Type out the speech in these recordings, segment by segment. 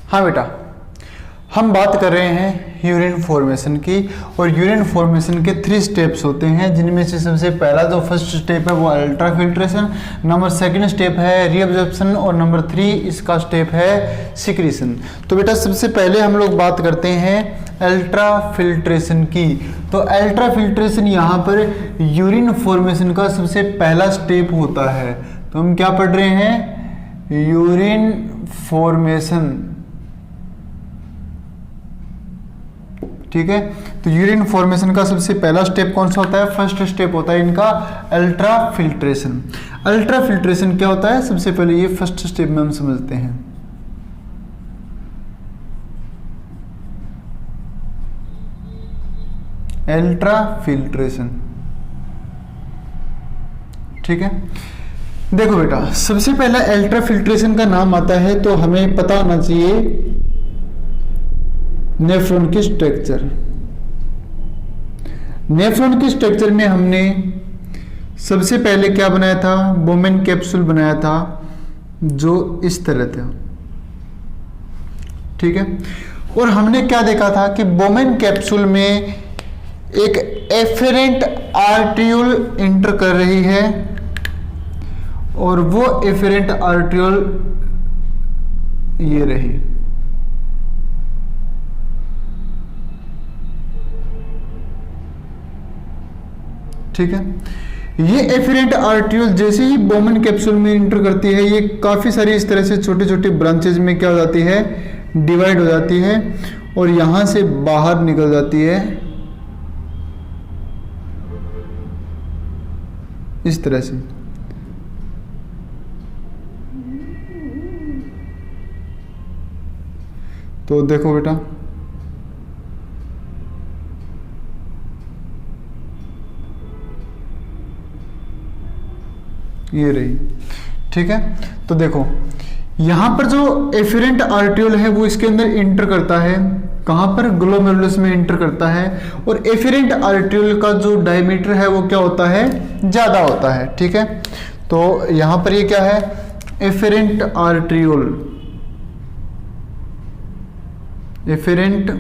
हाँ बेटा, हम बात कर रहे हैं यूरिन फॉर्मेशन की। और यूरिन फॉर्मेशन के 3 स्टेप्स होते हैं, जिनमें से सबसे पहला जो फर्स्ट स्टेप है वो ultra filtration, number second step है रीअब्जॉर्प्शन और नंबर 3 इसका स्टेप है सिक्रीशन। तो बेटा सबसे पहले हम लोग बात करते हैं अल्ट्रा फिल्ट्रेशन की। तो अल्ट्रा फिल्ट्रेशन यहाँ पर यूरिन फॉर्मेशन का सबसे पहला स्टेप होता है। तो हम क्या पढ़ रहे हैं? यूरिन फॉर्मेशन, ठीक है। तो यूरिन फॉर्मेशन का सबसे पहला स्टेप कौन सा होता है? फर्स्ट स्टेप होता है इनका अल्ट्रा फिल्ट्रेशन। अल्ट्रा फिल्ट्रेशन क्या होता है? सबसे पहले ये फर्स्ट स्टेप में हम समझते हैं। अल्ट्रा फिल्ट्रेशन, ठीक है। देखो बेटा, सबसे पहला अल्ट्रा फिल्ट्रेशन का नाम आता है तो हमें पता होना चाहिए नेफ्रॉन की स्ट्रक्चर। नेफ्रॉन की स्ट्रक्चर में हमने सबसे पहले क्या बनाया था? बोमेन कैप्सूल बनाया था, जो इस तरह था, ठीक है। और हमने क्या देखा था कि बोमेन कैप्सूल में एक एफेरेंट आर्ट्रियोल इंटर कर रही है और वो एफेरेंट आर्ट्रियोल ये रही, ठीक है। ये एफेरेंट आर्ट्रियोल जैसे ही बोमेन कैप्सूल में इंटर करती है, ये काफी सारी इस तरह से छोटे छोटे ब्रांचेज में क्या हो जाती है? डिवाइड हो जाती है और यहां से बाहर निकल जाती है इस तरह से। तो देखो बेटा, ये रही, ठीक है। तो देखो यहां पर जो एफेरेंट आर्ट्रियोल है वो इसके अंदर इंटर करता है, कहां पर? ग्लोमेरुलस में इंटर करता है। और एफेरेंट आर्ट्रियोल का जो डायमीटर है वो क्या होता है? ज्यादा होता है, ठीक है। तो यहां पर ये क्या है? Efferent arteriole, efferent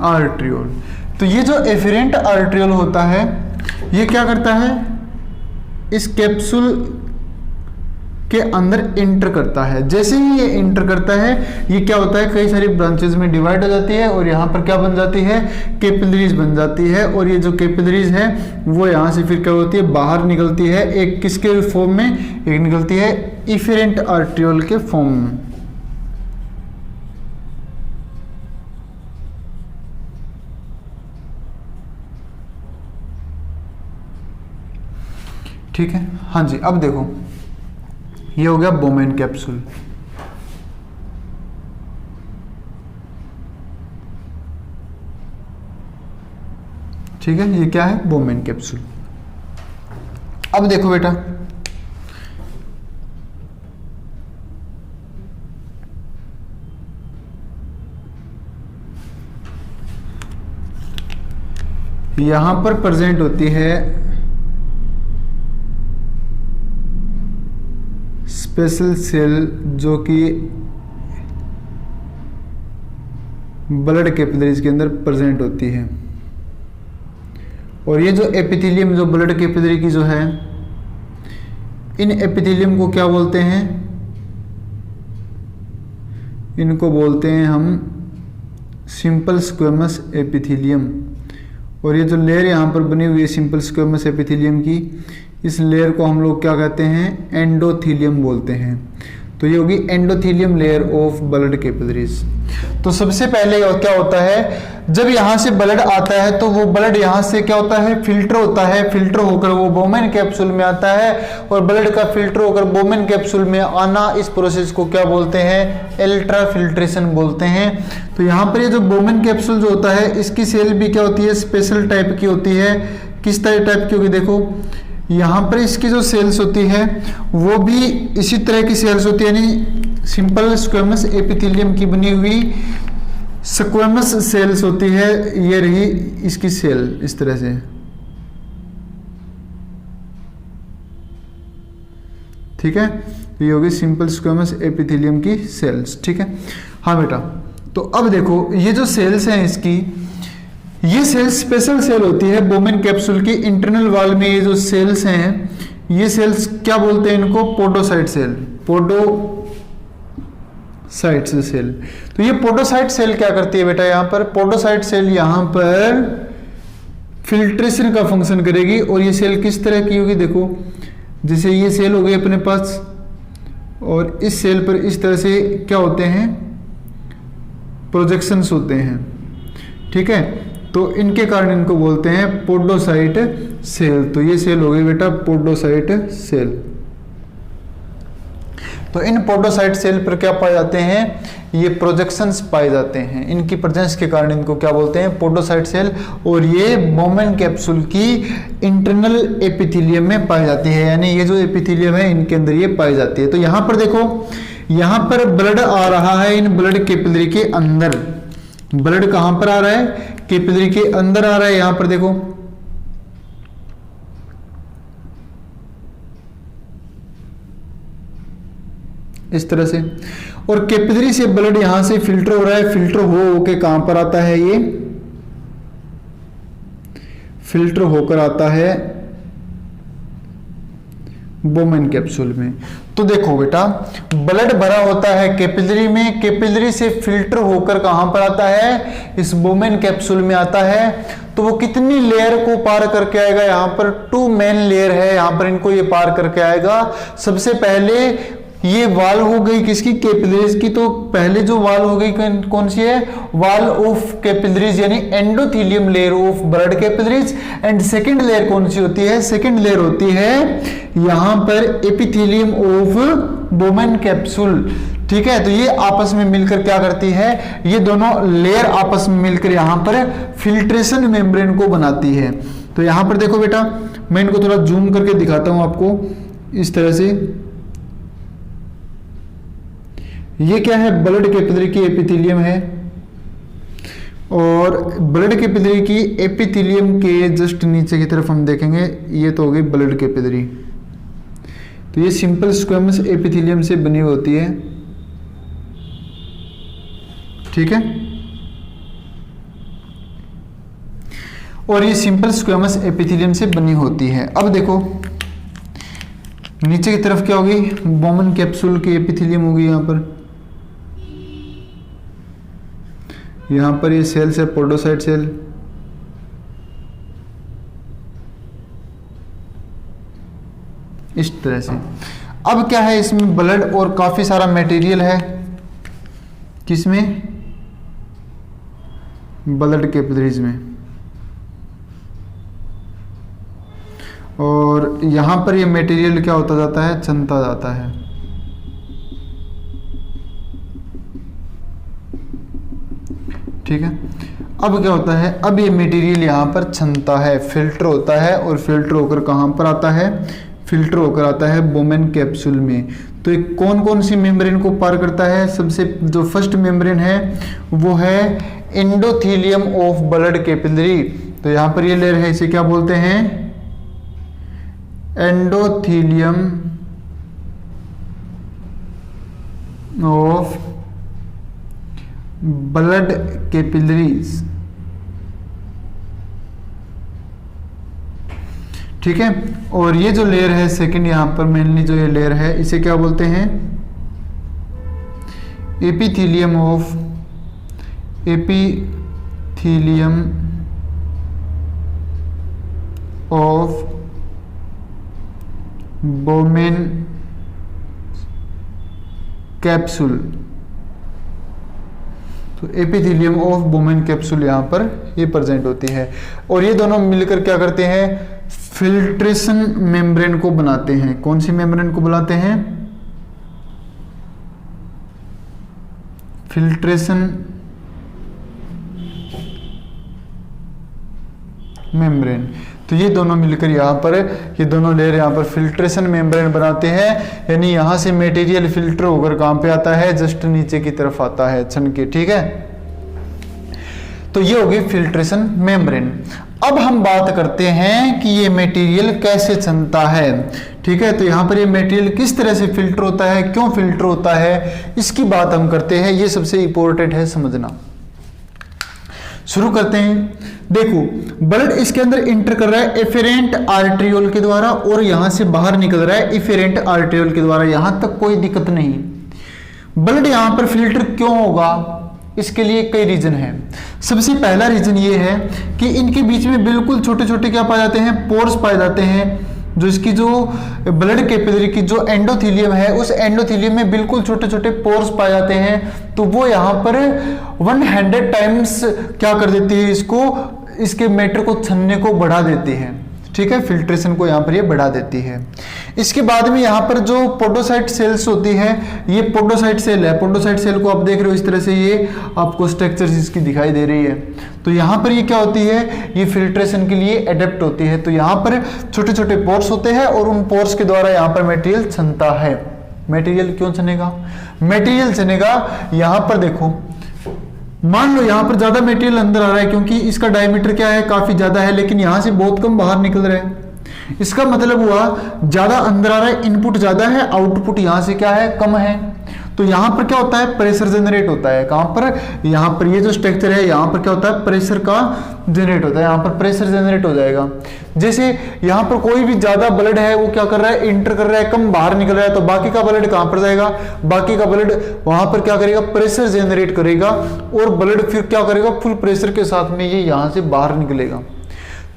arteriole. तो ये जो एफेरेंट आर्ट्रियोल होता है ये क्या करता है? इस कैप्सूल के अंदर इंटर करता है। जैसे ही ये इंटर करता है, ये क्या होता है? कई सारी ब्रांचेस में डिवाइड हो जाती है और यहाँ पर क्या बन जाती है? कैपिलरीज बन जाती है। और ये जो कैपिलरीज है वो यहाँ से फिर क्या होती है? बाहर निकलती है। एक किसके फॉर्म में? एक निकलती है एफेरेंट आर्ट्रियोल के फॉर्म में, ठीक है। हाँ जी, अब देखो ये हो गया बोमेन कैप्सूल, ठीक है। ये क्या है? Bowman capsule. अब देखो बेटा, यहां पर प्रेजेंट होती है स्पेशल सेल जो कि ब्लड कैपिलरीज के अंदर प्रेजेंट होती है। और ये जो एपिथेलियम, जो ब्लड कैपिलरी की जो है, इन एपिथेलियम को क्या बोलते हैं? इनको बोलते हैं हम सिंपल स्क्वेमस एपिथेलियम। और ये जो लेयर यहाँ पर बनी हुई है सिंपल स्क्वेमस एपिथेलियम की, इस लेयर को हम लोग क्या कहते हैं? एंडोथेलियम बोलते हैं। तो ये होगी endothelium layer of blood capillaries. तो सबसे पहले क्या होता है? जब यहाँ से ब्लड आता है तो वो ब्लड यहाँ से क्या होता है? फिल्टर होता है। फिल्टर होकर वो बोमेन कैप्सूल में आता है और ब्लड का फिल्टर होकर बोमेन कैप्सूल में आना, इस प्रोसेस को क्या बोलते हैं? अल्ट्रा फिल्ट्रेशन बोलते हैं। तो यहाँ पर ये जो बोमेन कैप्सूल जो होता है, इसकी सेल भी क्या होती है? स्पेशल टाइप की होती है। किस तरह टाइप की होगी? देखो यहाँ पर इसकी जो सेल्स होती है वो भी इसी तरह की सेल्स होती है, यानी सिंपल स्क्वेमस एपिथेलियम की बनी हुई स्क्वेमस सेल्स होती है। ये रही इसकी सेल इस तरह से, ठीक है, ये होगी सिंपल स्क्वेमस एपिथेलियम की सेल्स। ठीक है, हाँ बेटा, तो अब देखो ये जो सेल्स हैं इसकी, ये सेल्स स्पेशल सेल होती है बोमेन कैप्सूल की इंटरनल वॉल में। ये जो सेल्स हैं, ये सेल्स क्या बोलते हैं इनको? Podocyte cell, podocyte cell. तो ये पोडोसाइट सेल क्या करती है बेटा? यहाँ पर पोडोसाइट सेल यहाँ पर फिल्ट्रेशन का फंक्शन करेगी। और ये सेल किस तरह की होगी? देखो, जैसे ये सेल हो गई अपने पास, और इस सेल पर इस तरह से क्या होते हैं? प्रोजेक्शंस होते हैं। ठीक है, तो इनके कारण इनको बोलते हैं पोडोसाइट सेल। तो ये सेल हो गई बेटा पोडोसाइट सेल। तो इन पोडोसाइट सेल पर क्या पाए जाते हैं? ये प्रोजेक्शंस पाए जाते हैं। इनकी प्रेजेंस के कारण इनको क्या बोलते हैं? Podocyte cell. और ये बोमेन कैप्सूल की इंटरनल एपिथेलियम में पाई जाती है, यानी ये जो एपिथेलियम है इनके अंदर ये पाई जाती है। तो यहां पर देखो, यहां पर ब्लड आ रहा है इन ब्लड कैपिलरी के अंदर। ब्लड कहां पर आ रहा है? कैपिलरी के अंदर आ रहा है। यहां पर देखो, इस तरह से। और कैपिलरी से ब्लड यहां से फिल्टर हो रहा है। फिल्टर हो के कहां पर आता है? ये फिल्टर होकर आता है बोमेन कैप्सूल में। तो देखो बेटा, ब्लड भरा होता है कैपिलरी में, कैपिलरी से फिल्टर होकर कहां पर आता है? इस बोमेन कैप्सूल में आता है। तो वो कितनी लेयर को पार करके आएगा? यहां पर 2 मेन लेयर है, यहां पर इनको ये पार करके आएगा। सबसे पहले ये वाल हो गई किसकी? कैपिलरीज की। तो पहले जो वाल हो गई कौन सी है? वाल ऑफ कैपिलरीज, यानी endothelium layer of blood capillaries. And second layer कौन सी होती है? सेकंड लेयर होती है यहां पर एपिथेलियम ऑफ बोमेन कैप्सूल। ठीक है, तो ये आपस में मिलकर क्या करती है? ये दोनों लेयर आपस में मिलकर यहां पर फिल्ट्रेशन मेम्ब्रेन को बनाती है। तो यहां पर देखो बेटा, मैं इनको थोड़ा जूम करके दिखाता हूं आपको इस तरह से। ये क्या है? ब्लड कैपिलरी की एपिथेलियम है। और ब्लड कैपिलरी की एपिथेलियम के जस्ट नीचे की तरफ हम देखेंगे, ये तो हो गई ब्लड कैपिलरी। तो ये सिंपल स्क्वेमस एपिथेलियम से बनी होती है। ठीक है, और ये सिंपल स्क्वेमस एपिथेलियम से बनी होती है। अब देखो नीचे की तरफ क्या होगी? बोमेन कैप्सूल की एपिथेलियम होगी। यहां पर ये सेल्स है पोडोसाइट सेल। इस तरह से। अब क्या है इसमें? ब्लड और काफी सारा मटेरियल है। किसमें? ब्लड कैपिलरीज में। और यहां पर ये मटेरियल क्या होता जाता है? छनता जाता है। ठीक है, अब क्या होता है? अब ये मटेरियल यहां पर छनता है, फिल्टर होता है। और फिल्टर होकर कहां पर आता है? फिल्टर होकर आता है बोमेन कैप्सूल में। तो ये कौन कौन सी मेम्ब्रेन को पार करता है? सबसे जो फर्स्ट मेम्ब्रेन है वो है एंडोथेलियम ऑफ ब्लड कैपिलरी। तो यहां पर ये लेयर है, इसे क्या बोलते हैं? Endothelium of blood capillaries. ठीक है, और ये जो लेयर है सेकंड, यहां पर मेनली जो ये लेयर है इसे क्या बोलते हैं? Epithelium of Bowman capsule. तो एपिथेलियम ऑफ बोमेन कैप्सूल यहां पर ये प्रेजेंट होती है। और ये दोनों मिलकर क्या करते हैं? फिल्ट्रेशन मेम्ब्रेन को बनाते हैं। कौन सी मेम्ब्रेन को बनाते हैं? Filtration membrane. तो ये दोनों मिलकर यहाँ पर, ये दोनों लेयर यहाँ पर फिल्ट्रेशन मेम्ब्रेन बनाते हैं। यानी यहाँ से मटेरियल फिल्टर होकर कहाँ पे आता है? जस्ट नीचे की तरफ आता है छन के। ठीक है, तो ये होगी फिल्ट्रेशन मेम्ब्रेन। अब हम बात करते हैं कि ये मटेरियल कैसे छनता है। ठीक है, तो यहाँ पर ये मटेरियल किस तरह से फिल्टर होता है, क्यों फिल्टर होता है, इसकी बात हम करते हैं। ये सबसे इंपॉर्टेंट है समझना। शुरू करते हैं। देखो, ब्लड इसके अंदर इंटर कर रहा है एफेरेंट आर्टरियोल के द्वारा और यहां से बाहर निकल रहा है इफेरेंट आर्टरियोल के द्वारा। यहां तक कोई दिक्कत नहीं। ब्लड यहां पर फिल्टर क्यों होगा, इसके लिए कई रीजन है। सबसे पहला रीजन ये है कि इनके बीच में बिल्कुल छोटे छोटे क्या पाए जाते हैं, पोर्स पाए जाते हैं। जो इसकी जो ब्लड कैपिलरी की जो एंडोथीलियम है, उस एंडोथीलियम में बिल्कुल छोटे छोटे पोर्स पाए जाते हैं। तो वो यहाँ पर 100 टाइम्स क्या कर देती है, इसके मैटर को छनने को बढ़ा देती है। ठीक है, फिल्ट्रेशन को यहाँ पर ये बढ़ा देती है। इसके बाद में यहाँ पर जो पोडोसाइट सेल्स होती है, ये पोडोसाइट सेल है। पोडोसाइट सेल को आप देख रहे हो इस तरह से, ये आपको स्ट्रक्चर इसकी दिखाई दे रही है। तो यहाँ पर ये क्या होती है, ये फिल्ट्रेशन के लिए एडेप्ट होती है। तो यहाँ पर छोटे छोटे पोर्स होते हैं और उन पोर्स के द्वारा यहाँ पर मटेरियल छनता है। मटेरियल क्यों छनेगा, मटेरियल छनेगा यहाँ पर देखो, मान लो यहाँ पर ज्यादा मटेरियल अंदर आ रहा है क्योंकि इसका डायमीटर क्या है, काफी ज्यादा है, लेकिन यहां से बहुत कम बाहर निकल रहा है। इसका मतलब हुआ ज्यादा अंदर आ रहा है, इनपुट ज्यादा है, आउटपुट यहां से क्या है, कम है। तो यहां पर क्या होता है, प्रेशर जनरेट होता है। कहां पर, यहां पर ये जो स्ट्रक्चर है, यहां पर क्या होता है, प्रेशर का जनरेट होता है। यहां पर प्रेशर जनरेट हो जाएगा। जैसे यहां पर कोई भी ज्यादा ब्लड है, वो क्या कर रहा है, इंटर कर रहा है, कम बाहर निकल रहा है, तो बाकी का ब्लड कहां पर जाएगा, बाकी का ब्लड वहां पर क्या करेगा, प्रेशर जनरेट करेगा और ब्लड फिर क्या करेगा, फुल प्रेशर के साथ में ये यहां से बाहर निकलेगा।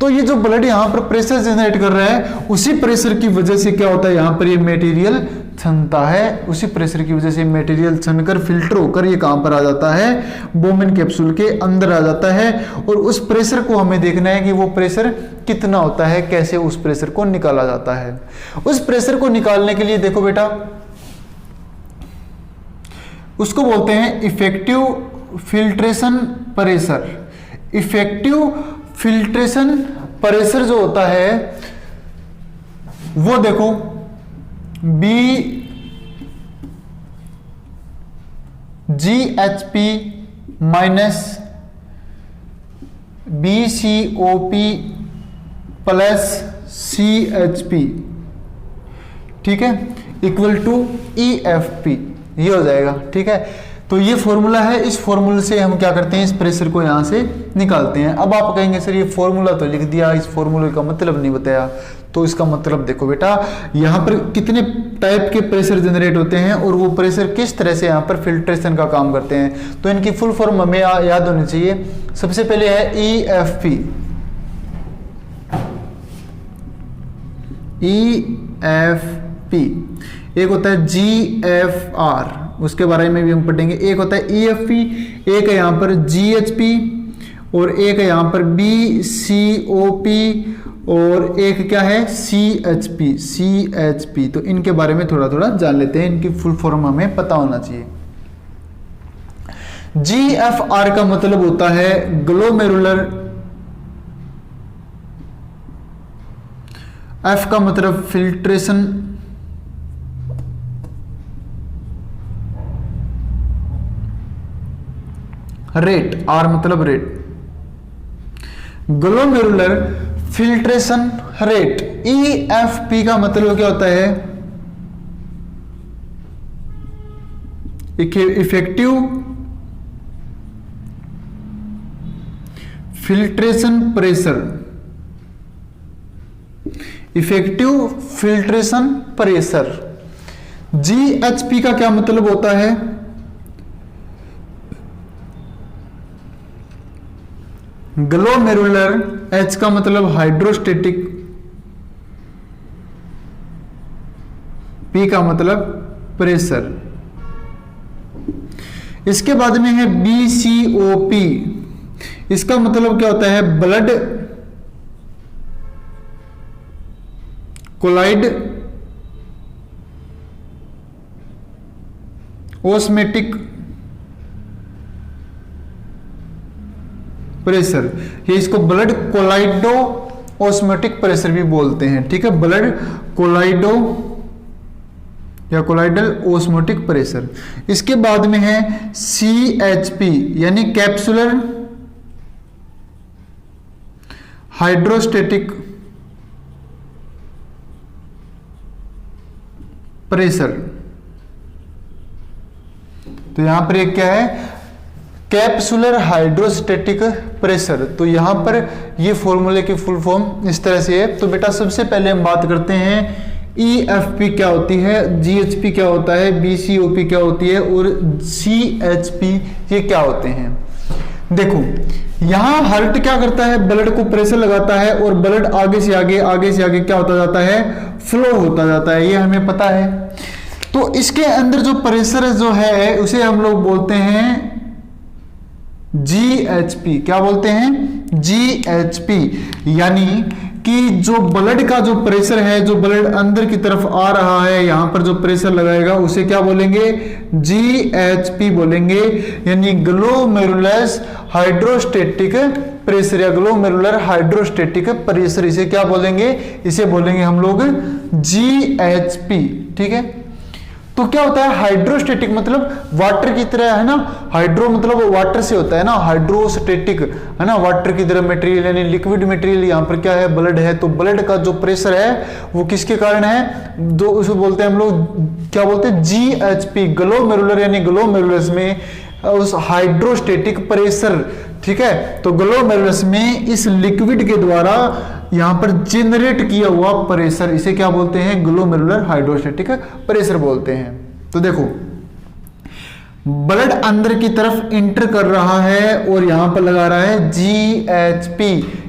तो ये जो ब्लड यहाँ पर प्रेशर जनरेट कर रहा है, उसी प्रेशर की वजह से क्या होता है, यहाँ पर ये मटेरियल छनता है। उसी प्रेशर की वजह से मटेरियल छनकर फिल्टर होकर ये कहां पर आ जाता है, बोमेन कैप्सूल के अंदर आ जाता है। और उस प्रेशर को हमें देखना है कि वो प्रेशर कितना होता है, कैसे उस प्रेशर को निकाला जाता है। उस प्रेशर को निकालने के लिए देखो बेटा, उसको बोलते हैं effective filtration pressure. Effective filtration pressure जो होता है वो देखो BGHP minus BCOP plus CHP, ठीक है, इक्वल टू EFP, ये हो जाएगा। ठीक है, तो ये फॉर्मूला है। इस फॉर्मूले से हम क्या करते हैं, इस प्रेशर को यहां से निकालते हैं। अब आप कहेंगे सर ये फॉर्मूला तो लिख दिया, इस फॉर्मूले का मतलब नहीं बताया। तो इसका मतलब देखो बेटा, यहाँ पर कितने टाइप के प्रेशर जनरेट होते हैं और वो प्रेशर किस तरह से यहाँ पर फिल्ट्रेशन का काम करते हैं। तो इनकी फुल फॉर्म हमें याद होनी चाहिए। सबसे पहले है EFP, एक होता है GFR, उसके बारे में भी हम पढ़ेंगे। एक होता है EFP, एक है यहाँ पर GHP और एक है यहाँ पर BCOP और एक क्या है CHP। तो इनके बारे में थोड़ा थोड़ा जान लेते हैं, इनकी फुल फॉर्म हमें पता होना चाहिए। GFR का मतलब होता है ग्लोमेरुलर, F का मतलब फिल्ट्रेशन, रेट, R मतलब rate, glomerular filtration rate. EFP का मतलब क्या होता है, effective filtration pressure. Effective filtration pressure. GHP का क्या मतलब होता है, ग्लोमेरुलर, H का मतलब हाइड्रोस्टेटिक, P का मतलब प्रेशर। इसके बाद में है BCOP, इसका मतलब क्या होता है, ब्लड कोलाइड ऑस्मेटिक प्रेशर। ये इसको ब्लड कोलाइडो ऑस्मेटिक प्रेशर भी बोलते हैं। ठीक है, ब्लड कोलाइडो या कोलाइडल ऑस्मोटिक प्रेशर। इसके बाद में है CHP यानी कैप्सुलर हाइड्रोस्टेटिक प्रेशर। तो यहां पर एक क्या है, कैप्सुलर हाइड्रोस्टेटिक प्रेशर। तो यहां पर ये फॉर्मूले की फुल फॉर्म इस तरह से है। तो बेटा सबसे पहले हम बात करते हैं EFP क्या होती है, GHP क्या होता है, BCOP क्या होती है और CHP ये क्या होते हैं। देखो यहां हार्ट क्या करता है, ब्लड को प्रेशर लगाता है और ब्लड आगे से आगे क्या होता जाता है, फ्लो होता जाता है, ये हमें पता है। तो इसके अंदर जो प्रेशर जो है उसे हम लोग बोलते हैं GHP। क्या बोलते हैं, GHP। यानी कि जो ब्लड का जो प्रेशर है, जो ब्लड अंदर की तरफ आ रहा है, यहां पर जो प्रेशर लगाएगा उसे क्या बोलेंगे, GHP बोलेंगे। यानी ग्लोमेरुलस हाइड्रोस्टेटिक प्रेशर या ग्लोमेरुलर हाइड्रोस्टेटिक प्रेशर, इसे क्या बोलेंगे, इसे बोलेंगे हम लोग GHP। ठीक है। तो क्या होता है, हाइड्रोस्टेटिक मतलब वाटर की तरह है ना, हाइड्रो मतलब वाटर से होता है ना, हाइड्रोस्टेटिक है ना, वाटर की तरह मटेरियल यानी लिक्विड मटेरियल। यहाँ पर क्या है, ब्लड है। तो ब्लड का जो प्रेशर है वो किसके कारण है, जो उसे बोलते हैं हम लोग क्या बोलते हैं, GHP, ग्लोमेरुलर यानी ग्लोमेरुलस में उस हाइड्रोस्टेटिक प्रेशर। ठीक है। तो ग्लोमेरुलस में इस लिक्विड के द्वारा यहां पर जेनरेट किया हुआ प्रेशर, इसे क्या बोलते हैं, ग्लोमेरुलर हाइड्रोस्टेटिक प्रेशर बोलते हैं। तो देखो ब्लड अंदर की तरफ इंटर कर रहा है और यहां पर लगा रहा है GHP,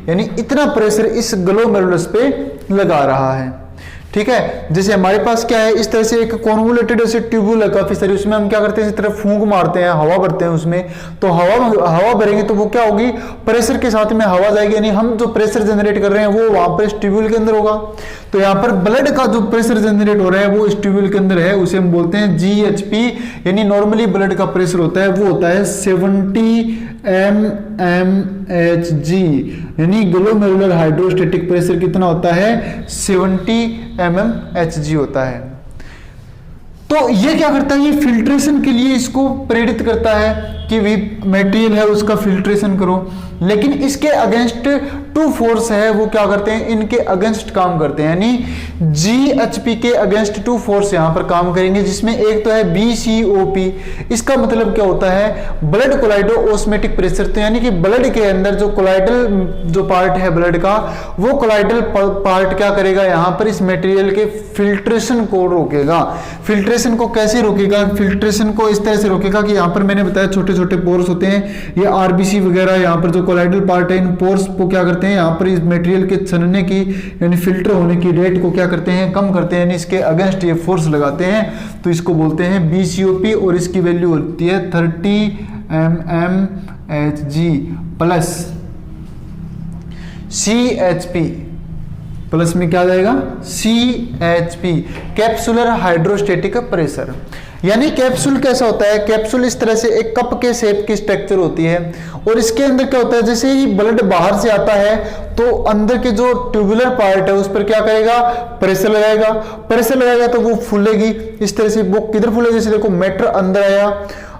यानी इतना प्रेशर इस ग्लोमेरुलस पे लगा रहा है। ठीक है। जैसे हमारे पास क्या है, इस तरह से एक कॉन्वोलेटेड ऐसे ट्यूब्यूल है काफी सारी, उसमें हम क्या करते हैं, इस तरह फूंक मारते हैं, हवा भरते हैं उसमें। तो हवा भरेंगे तो वो क्या होगी, प्रेशर के साथ में हवा जाएगी, यानी हम जो प्रेशर जनरेट कर रहे हैं वो वहां पर इस ट्यूब्यूल के अंदर होगा। तो यहाँ पर ब्लड का जो प्रेशर जनरेट हो रहा है वो इस ट्यूब्यूल के अंदर है, उसे हम बोलते हैं GHP। यानी नॉर्मली ब्लड का प्रेशर होता है वो होता है 70 mmHg, यानी ग्लोमेरुलर हाइड्रोस्टेटिक प्रेशर कितना होता है, 70 mmHg होता है। तो ये क्या करता है, ये फिल्ट्रेशन के लिए इसको प्रेरित करता है कि भी मटेरियल है उसका फिल्ट्रेशन करो। लेकिन इसके अगेंस्ट टू फोर्स है, वो क्या करते हैं, इनके अगेंस्ट काम करते हैं। यानी GHP के अगेंस्ट टू फोर्स यहां पर काम करेंगे, जिसमें एक तो है BCOP। इसका मतलब क्या होता है, ब्लड कोलाइडो ऑस्मेटिक प्रेशर। तो यानी कि ब्लड के अंदर जो कोलाइडल जो पार्ट है ब्लड का, वो कोलाइडल पार्ट क्या करेगा, यहां पर इस मटेरियल के फिल्ट्रेशन को रोकेगा। फिल्ट्रेशन को कैसे रोकेगा, फिल्ट्रेशन को इस तरह से रोकेगा कि यहां पर मैंने बताया छोटे छोटे पोर्स होते हैं, ये RBC वगैरह, यहाँ पर जो कोलाइडल पार्ट है इन पोर्स को क्या करते हैं, यहाँ पर इस मटेरियल के छनने की यानी फिल्टर होने की रेट को क्या करते हैं, कम करते हैं, यानी इसके अगेंस्ट ये फोर्स लगाते हैं। तो इसको बोलते हैं BCOP और इसकी वैल्यू होती है 30 mmHg प्लस CHP, प्लस में क्या जाएगा CHP, कैप्सुलर हाइड्रोस्टेटिक प्रेशर। यानी कैप्सूल कैसा होता है, कैप्सूल इस तरह से एक कप के शेप की स्ट्रक्चर होती है और इसके अंदर क्या होता है, जैसे ही ब्लड बाहर से आता है तो अंदर के जो ट्यूबुलर पार्ट है उस पर क्या करेगा, प्रेशर लगाएगा। प्रेशर लगाएगा तो वो फूलेगी इस तरह से। वो किधर फूलेगी, जैसे देखो मैटर अंदर आया,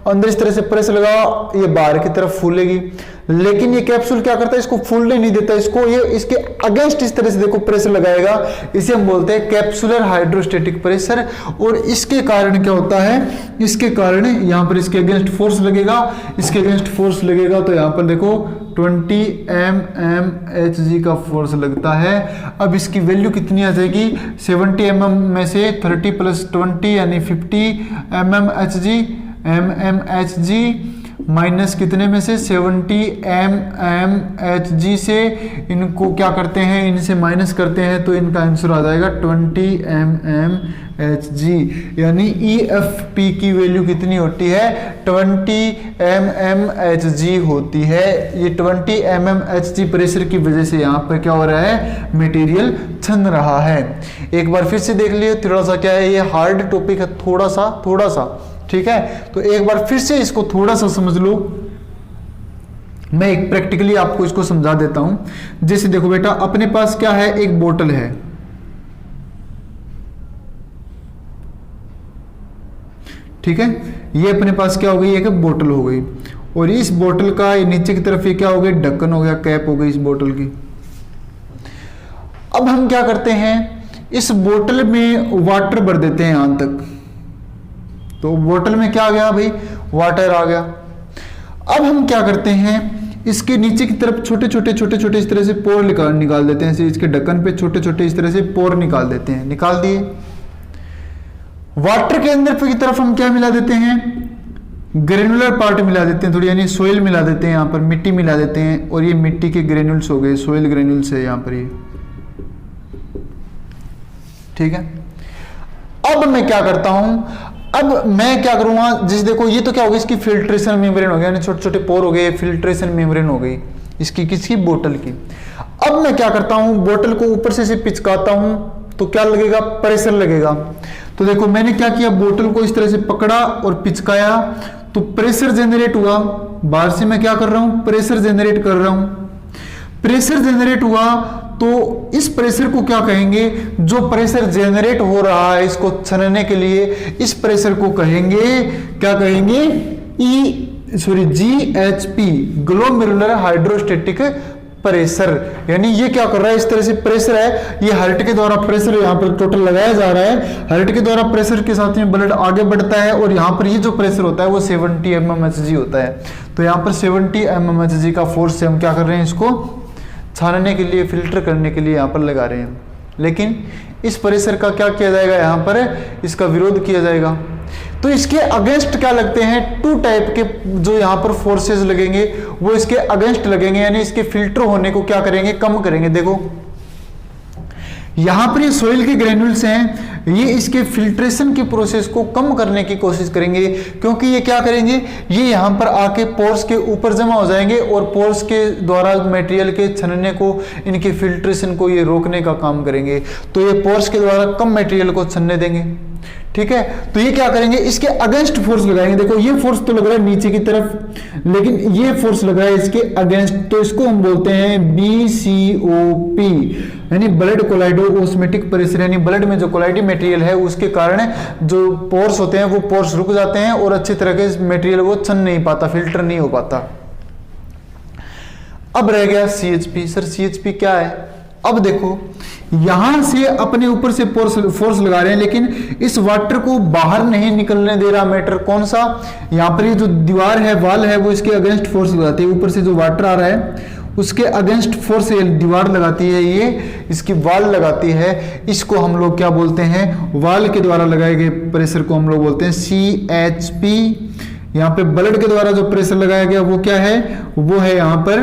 अंदर इस तरह से प्रेशर लगा, ये बाहर की तरफ फूलेगी। लेकिन ये कैप्सूल क्या करता है, इसको फूलने नहीं देता, इसको ये इसके अगेंस्ट इस तरह से देखो प्रेशर लगाएगा। इसे हम बोलते हैं कैप्सुलर हाइड्रोस्टेटिक प्रेशर। और इसके कारण क्या होता है, इसके कारण यहां पर इसके अगेंस्ट फोर्स लगेगा, इसके अगेंस्ट फोर्स लगेगा तो यहां पर देखो 20 mmHg का फोर्स लगता है। अब इसकी वैल्यू कितनी आ जाएगी, 70 mm में से 30 + 20 यानी 50 mmHg माइनस कितने में से 70 mmHg से इनको क्या करते हैं, इनसे माइनस करते हैं तो इनका आंसर आ जाएगा 20 mmHg। यानी EFP की वैल्यू कितनी होती है, 20 mmHg होती है। ये 20 mmHg प्रेशर की वजह से यहाँ पर क्या हो रहा है, मटेरियल छन रहा है। एक बार फिर से देख लिए, थोड़ा सा क्या है, ये हार्ड टॉपिक है थोड़ा सा, ठीक है। तो एक बार फिर से इसको थोड़ा सा समझ लो, मैं एक प्रैक्टिकली आपको इसको समझा देता हूं। जैसे देखो बेटा, अपने पास क्या है, एक बोतल है, ठीक है। ये अपने पास क्या हो गई, एक बोतल हो गई, और इस बोतल का नीचे की तरफ ये क्या हो गया, ढक्कन हो गया, कैप हो गई इस बोतल की, अब हम क्या करते हैं, इस बोतल में वाटर भर देते हैं यहां तक। तो बोतल में क्या आ गया भाई, वाटर आ गया। अब हम क्या करते हैं, इसके नीचे की तरफ छोटे छोटे इस तरह से पोर निकाल देते हैं। इसके ढक्कन पे छोटे छोटे इस तरह से पोर निकाल देते हैं। निकाल दिए। वाटर के अंदर की तरफ हम क्या मिला देते हैं, ग्रेनुलर पार्ट मिला देते हैं थोड़ी, यानी सोइल मिला देते हैं, यहाँ पर मिट्टी मिला देते हैं। और ये मिट्टी के ग्रेनुल्स हो गए, सोइल ग्रेनुल्स है यहाँ पर ये, ठीक है। अब मैं क्या करता हूं, अब मैं क्या करूंगा, जिस देखो ये तो क्या होगा, इसकी फिल्ट्रेशन मेम्ब्रेन हो गया, यानी छोटे छोटे पोर हो गए, फिल्ट्रेशन मेम्ब्रेन हो गई इसकी, किसकी, बोतल की। अब मैं क्या करता हूं, बोतल को ऊपर से पिचकाता हूं, तो क्या लगेगा, प्रेशर लगेगा। तो देखो मैंने क्या किया, बोतल को इस तरह से पकड़ा और पिचकाया, तो प्रेशर जनरेट हुआ। बाहर से मैं क्या कर रहा हूं, प्रेशर जनरेट कर रहा हूं। प्रेशर जनरेट हुआ तो इस प्रेशर को क्या कहेंगे, जो प्रेशर जनरेट हो रहा है इसको छानने के लिए, इस प्रेशर को कहेंगे, क्या कहेंगे, GHP, ग्लोमेरुलर हाइड्रोस्टेटिक प्रेशर। यानी ये क्या कर रहा है, इस तरह से प्रेशर है, ये हार्ट के द्वारा प्रेशर यहाँ पर टोटल लगाया जा रहा है। हार्ट के द्वारा प्रेशर के साथ में ब्लड आगे बढ़ता है, और यहाँ पर ये जो प्रेशर होता है वो 70 mmHg होता है। तो यहाँ पर 70 mmHg का फोर्स से हम क्या कर रहे हैं, इसको छानने के लिए, फिल्टर करने के लिए यहाँ पर लगा रहे हैं। लेकिन इस प्रेशर का क्या किया जाएगा, यहाँ पर इसका विरोध किया जाएगा। तो इसके अगेंस्ट क्या लगते हैं, 2 टाइप के जो यहाँ पर फोर्सेस लगेंगे वो इसके अगेंस्ट लगेंगे, यानी इसके फिल्टर होने को क्या करेंगे, कम करेंगे। देखो यहां पर ये सोइल के ग्रेन्यूल्स हैं, ये इसके फिल्ट्रेशन की प्रोसेस को कम करने की कोशिश करेंगे, क्योंकि ये क्या करेंगे, ये यहां पर आके पोर्स के ऊपर जमा हो जाएंगे और पोर्स के द्वारा मटेरियल के छनने को, इनके फिल्ट्रेशन को ये रोकने का काम करेंगे। तो ये पोर्स के द्वारा कम मटेरियल को छनने देंगे, ठीक है। तो ये क्या करेंगे, इसके अगेंस्ट फोर्स लगाएंगे। देखो ये फोर्स तो लग रहा है नीचे की तरफ, लेकिन ये फोर्स लग रहा है इसके अगेंस्ट, तो इसको हम बोलते हैं BCOP, यानी ब्लड कोलाइडो ऑस्मेटिक प्रेशर। यानी ब्लड में जो कोलाइडी मटेरियल है उसके कारण जो पोर्स होते हैं वो पोर्स रुक जाते हैं और अच्छी तरह के मटेरियल वो छन नहीं पाता, फिल्टर नहीं हो पाता। अब रह गया CHP। सर CHP क्या है, अब देखो यहां से अपने ऊपर से फोर्स लगा रहे हैं, लेकिन इस वाटर को बाहर नहीं निकलने दे रहा मैटर। कौन सा, यहां पर ये जो दीवार है, वाल है, वो इसके अगेंस्ट फोर्स लगाती है। ऊपर से जो वाटर आ रहा है उसके अगेंस्ट फोर्स दीवार लगाती है, ये इसकी वाल लगाती है। इसको हम लोग क्या बोलते हैं, वाल के द्वारा लगाए गए प्रेशर को हम लोग बोलते हैं CHP। यहां पे ब्लड के द्वारा जो प्रेशर लगाया गया वो क्या है, वो है यहां पर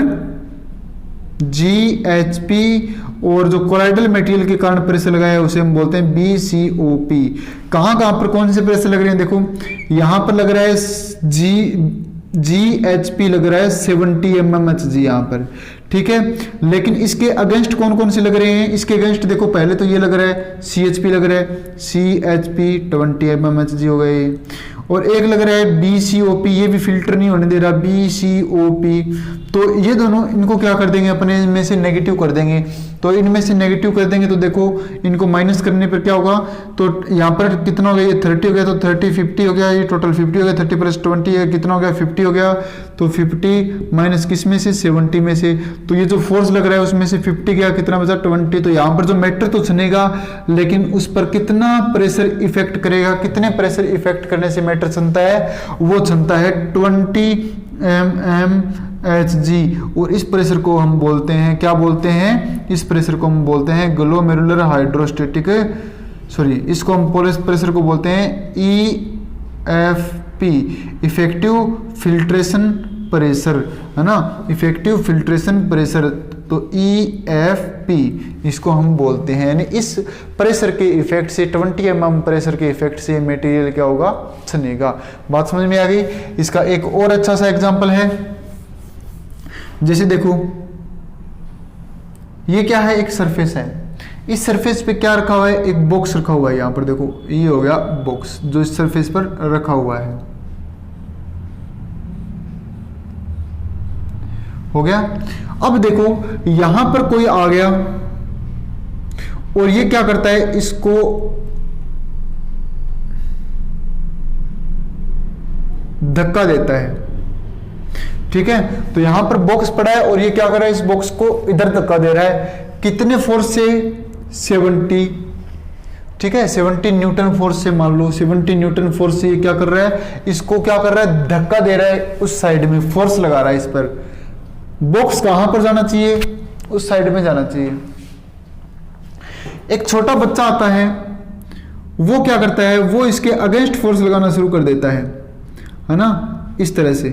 GHP, और जो कोलाइडल मटेरियल के कारण प्रेशर लगाया है उसे हम बोलते हैं BCOP। कहां कहां पर कौन से प्रेशर लग रहे हैं, देखो यहां पर लग रहा है GHP लग रहा है 70 mmHg यहाँ पर, ठीक है। लेकिन इसके अगेंस्ट कौन कौन से लग रहे हैं, इसके अगेंस्ट देखो पहले तो ये लग रहा है CHP लग रहा है, CHP 20 mmHg हो गए, और एक लग रहा है BCOP, ये भी फिल्टर नहीं होने दे रहा, BCOP। तो ये दोनों, इनको क्या कर देंगे, अपने में से नेगेटिव कर देंगे। तो इनमें से नेगेटिव कर देंगे तो देखो इनको माइनस करने पर क्या होगा, तो यहाँ पर कितना हो गया, ये 30 हो गया, तो 30 50 हो गया, ये टोटल 50 हो गया, 30 + 20 है कितना हो गया, 50 हो गया। तो 50 माइनस किस में से, 70 में से। तो ये जो फोर्स लग रहा है उसमें से 50 गया, कितना बचा, 20। तो यहाँ पर जो मैटर तो छनेगा, लेकिन उस पर कितना प्रेशर इफेक्ट करेगा, कितने प्रेशर इफेक्ट करने से मैटर छनता है, वो छनता है 20 mmHg। और इस प्रेशर को हम बोलते हैं, क्या बोलते हैं, इस प्रेशर को हम बोलते हैं ग्लोमेरुलर हाइड्रोस्टेटिक, सॉरी इसको हम प्रेशर को बोलते हैं EFP, इफेक्टिव फिल्ट्रेशन प्रेशर, है ना, इफेक्टिव फिल्ट्रेशन प्रेशर। तो EFP इसको हम बोलते हैं। यानी इस प्रेशर के इफेक्ट से, 20 mm प्रेशर के इफेक्ट से मटेरियल क्या होगा, छनेगा। बात समझ में आ गई। इसका एक और अच्छा सा एग्जांपल है, जैसे देखो ये क्या है, एक सरफेस है, इस सरफेस पे क्या रखा हुआ है, एक बॉक्स रखा हुआ है। यहां पर देखो ये हो गया बॉक्स जो इस सरफेस पर रखा हुआ है, हो गया। अब देखो यहां पर कोई आ गया और ये क्या करता है, इसको धक्का देता है, ठीक है। तो यहां पर बॉक्स पड़ा है और ये क्या कर रहा है, इस बॉक्स को इधर धक्का दे रहा है। कितने फोर्स से, 70, ठीक है, 70 न्यूटन फोर्स से, मान लो 70 न्यूटन फोर्स से ये क्या कर रहा है, इसको क्या कर रहा है, धक्का दे रहा है, उस साइड में फोर्स लगा रहा है इस पर। बॉक्स कहां पर जाना चाहिए, उस साइड में जाना चाहिए। एक छोटा बच्चा आता है, वो क्या करता है, वो इसके अगेंस्ट फोर्स लगाना शुरू कर देता है ना, इस तरह से।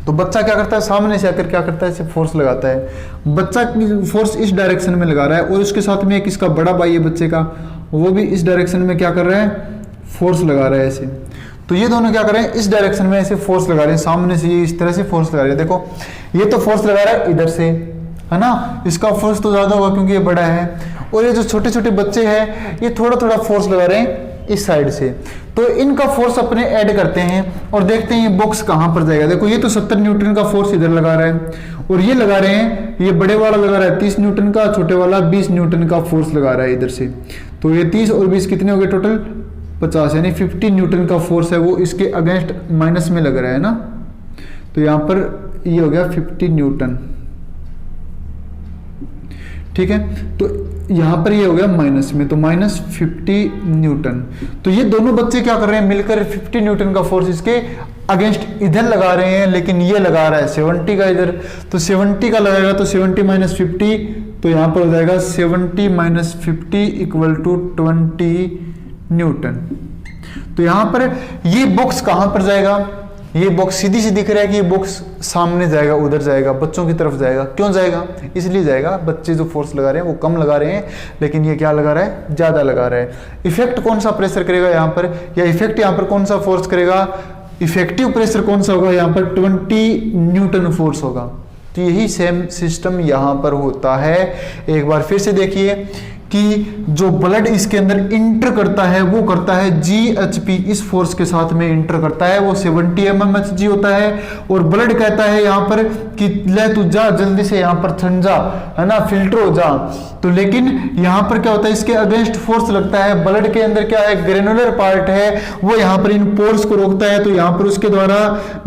तो बच्चा क्या करता है, सामने से आकर क्या करता है, इसे फोर्स लगाता है। बच्चा फोर्स इस डायरेक्शन में लगा रहा है और उसके साथ में एक इसका बड़ा भाई है बच्चे का, वो भी इस डायरेक्शन में क्या कर रहा है, फोर्स लगा रहा है ऐसे। तो ये दोनों क्या कर रहे हैं, इस डायरेक्शन में ऐसे फोर्स लगा रहे हैं, सामने से ये इस तरह से फोर्स लगा रहे हैं। देखो ये तो फोर्स लगा रहा है इधर से, है ना, इसका फोर्स तो ज्यादा होगा क्योंकि ये बड़ा है, और ये जो छोटे छोटे बच्चे हैं ये थोड़ा थोड़ा फोर्स लगा रहे हैं इस साइड से। तो इनका फोर्स अपने ऐड करते हैं और देखते हैं ये बॉक्स कहां पर जाएगा। देखो ये तो 70 न्यूटन का फोर्स इधर लगा रहा है और ये लगा रहे हैं, ये बड़े वाला लगा रहा है 30 न्यूटन का, छोटे वाला 20 न्यूटन का फोर्स लगा रहा है इधर से। तो ये 30 और 20 कितने हो गए, टोटल 50, यानी 50 न्यूटन का फोर्स है वो इसके अगेंस्ट माइनस में लग रहा है ना। तो यहां पर ये हो गया 50 न्यूटन, ठीक है। तो यहां पर ये हो गया माइनस में, तो माइनस 50 न्यूटन। तो ये दोनों बच्चे क्या कर रहे हैं, मिलकर 50 न्यूटन का फोर्स इसके अगेंस्ट इधर लगा रहे हैं, लेकिन ये लगा रहा है 70 का इधर। तो 70 का लगाएगा तो 70 माइनस 50, तो यहां पर हो जाएगा 70 माइनस 50 इक्वल टू 20 न्यूटन। तो यहां पर ये बॉक्स कहां पर जाएगा, ये बॉक्स सीधी सी दिख रहा है कि ये बॉक्स सामने जाएगा, उधर जाएगा, बच्चों की तरफ जाएगा। क्यों जाएगा, इसलिए जाएगा, बच्चे जो फोर्स लगा रहे हैं वो कम लगा रहे हैं, लेकिन ये क्या लगा रहा है, ज्यादा लगा रहा है। इफेक्ट कौन सा प्रेशर करेगा यहाँ पर, या इफेक्ट यहाँ पर कौन सा फोर्स करेगा, इफेक्टिव प्रेशर कौन सा होगा, यहाँ पर 20 न्यूटन फोर्स होगा। तो यही सेम सिस्टम यहाँ पर होता है। एक बार फिर से देखिए कि जो ब्लड इसके अंदर इंटर करता है वो करता है GHP, इस फोर्स के साथ में इंटर करता है, वो 70 mmHg होता है। और ब्लड कहता है यहाँ पर कि ले तू जा जल्दी से यहाँ पर ठंड जा, है ना, फिल्टर हो जा। तो लेकिन यहाँ पर क्या होता है, इसके अगेंस्ट फोर्स लगता है। ब्लड के अंदर क्या है, ग्रेनुलर पार्ट है, वो यहाँ पर इन पोर्स को रोकता है। तो यहाँ पर उसके द्वारा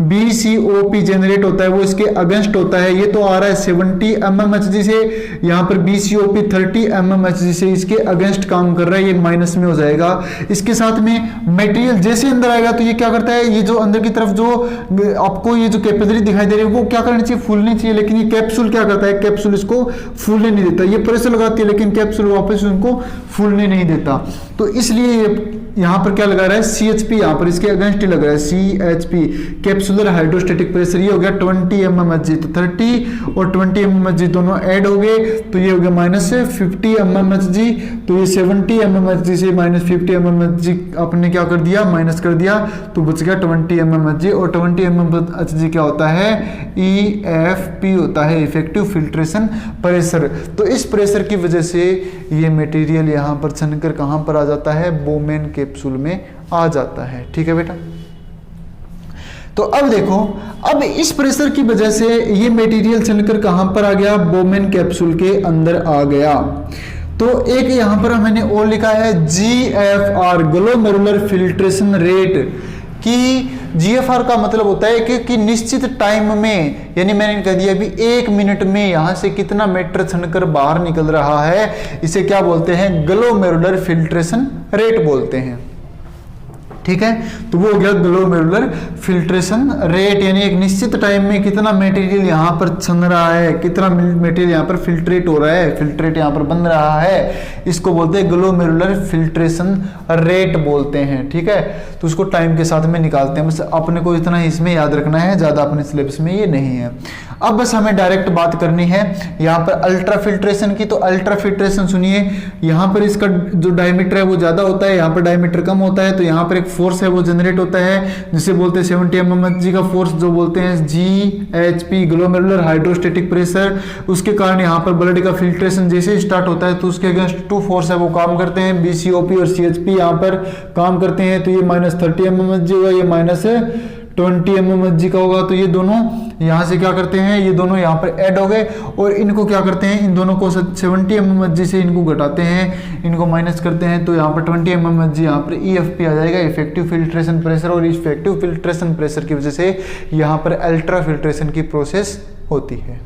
BCOP जनरेट होता है, वो इसके अगेंस्ट होता है। ये तो आ रहा है 70 mmHg से, यहाँ पर BCOP 30 mmHg से इसके अगेंस्ट काम कर रहा है, ये माइनस में हो जाएगा। इसके साथ में मटेरियल जैसे अंदर आएगा तो ये क्या करता है, ये जो अंदर की तरफ जो आपको ये जो कैपिलरी दिखाई दे रही है वो क्या करनी चाहिए, फूलनी चाहिए, लेकिन ये कैप्सूल क्या करता है, कैप्सूल इसको फूलने नहीं देता। ये प्रेशर लगाती है लेकिन कैप्सूल वापस उनको फूलने नहीं देता। तो इसलिए यहाँ पर क्या लगा रहा है, CHP, यहाँ पर इसके अगेंस्ट ही लग रहा है CHP, कैप्सुलर हाइड्रोस्टेटिक प्रेशर। ये हो गया 20 mmHg, तो 30 और 20 mmHg दोनों ऐड हो गए, तो ये हो गया माइनस 50 mmHg। तो ये 70 mmHg से माइनस 50 mmHg आपने क्या कर दिया, माइनस कर दिया, तो बच गया 20 mmHg। और 20 mmHg क्या होता है, EFP होता है, इफेक्टिव फिल्ट्रेशन प्रेशर। तो इस प्रेशर की वजह से ये मटेरियल यहाँ पर छनकर कहाँ पर आ जाता है, बोमेन कैप्सूल में आ जाता है। ठीक है बेटा। तो अब देखो, अब इस प्रेशर की वजह से ये मटेरियल चलकर कहां पर आ गया, बोमेन कैप्सूल के अंदर आ गया। तो एक यहां पर मैंने और लिखा है GFR, ग्लोमेरुलर फिल्ट्रेशन रेट, कि GFR का मतलब होता है कि निश्चित टाइम में, यानी मैंने कह दिया अभी 1 मिनट में यहां से कितना मैटर छनकर बाहर निकल रहा है, इसे क्या बोलते हैं, ग्लोमेरुलर फिल्ट्रेशन रेट बोलते हैं। ठीक है, तो वो हो गया ग्लोमेरुलर फिल्ट्रेशन रेट, यानी एक निश्चित टाइम में कितना मटेरियल यहाँ पर छन रहा है, कितना मटेरियल यहाँ पर फिल्ट्रेट हो रहा है, फिल्ट्रेट यहाँ पर बन रहा है, इसको बोलते हैं ग्लोमेरुलर फिल्ट्रेशन रेट बोलते हैं। ठीक है, तो उसको टाइम के साथ में निकालते हैं, बस अपने को इतना ही इसमें याद रखना है, ज्यादा अपने सिलेबस में ये नहीं है। अब बस हमें डायरेक्ट बात करनी है यहाँ पर अल्ट्रा फिल्ट्रेशन की। तो अल्ट्रा फिल्ट्रेशन सुनिए, यहाँ पर इसका जो डायमीटर है वो ज्यादा होता है, यहाँ पर डायमीटर कम होता है, तो यहाँ पर एक फोर्स है वो जनरेट होता है, जिसे बोलते हैं 70 mmHg का फोर्स, जो बोलते हैं GHP, ग्लोमेरुलर हाइड्रोस्टेटिक प्रेशर। उसके कारण यहाँ पर ब्लड का फिल्ट्रेशन जैसे स्टार्ट होता है तो उसके अगेंस्ट 2 फोर्स है वो काम करते हैं, BCOP और CHP यहाँ पर काम करते हैं। तो ये -30 mmHg होगा, ये -20 mmHg का होगा। तो ये दोनों यहाँ से क्या करते हैं, ये दोनों यहाँ पर ऐड हो गए और इनको क्या करते हैं, इन दोनों को 70 mmHg से इनको घटाते हैं, इनको माइनस करते हैं, तो यहाँ पर 20 mmHg यहाँ पर EFP आ जाएगा, इफेक्टिव फिल्ट्रेशन प्रेशर। और इफेक्टिव फिल्ट्रेशन प्रेशर की वजह से यहाँ पर अल्ट्रा फिल्ट्रेशन की प्रोसेस होती है।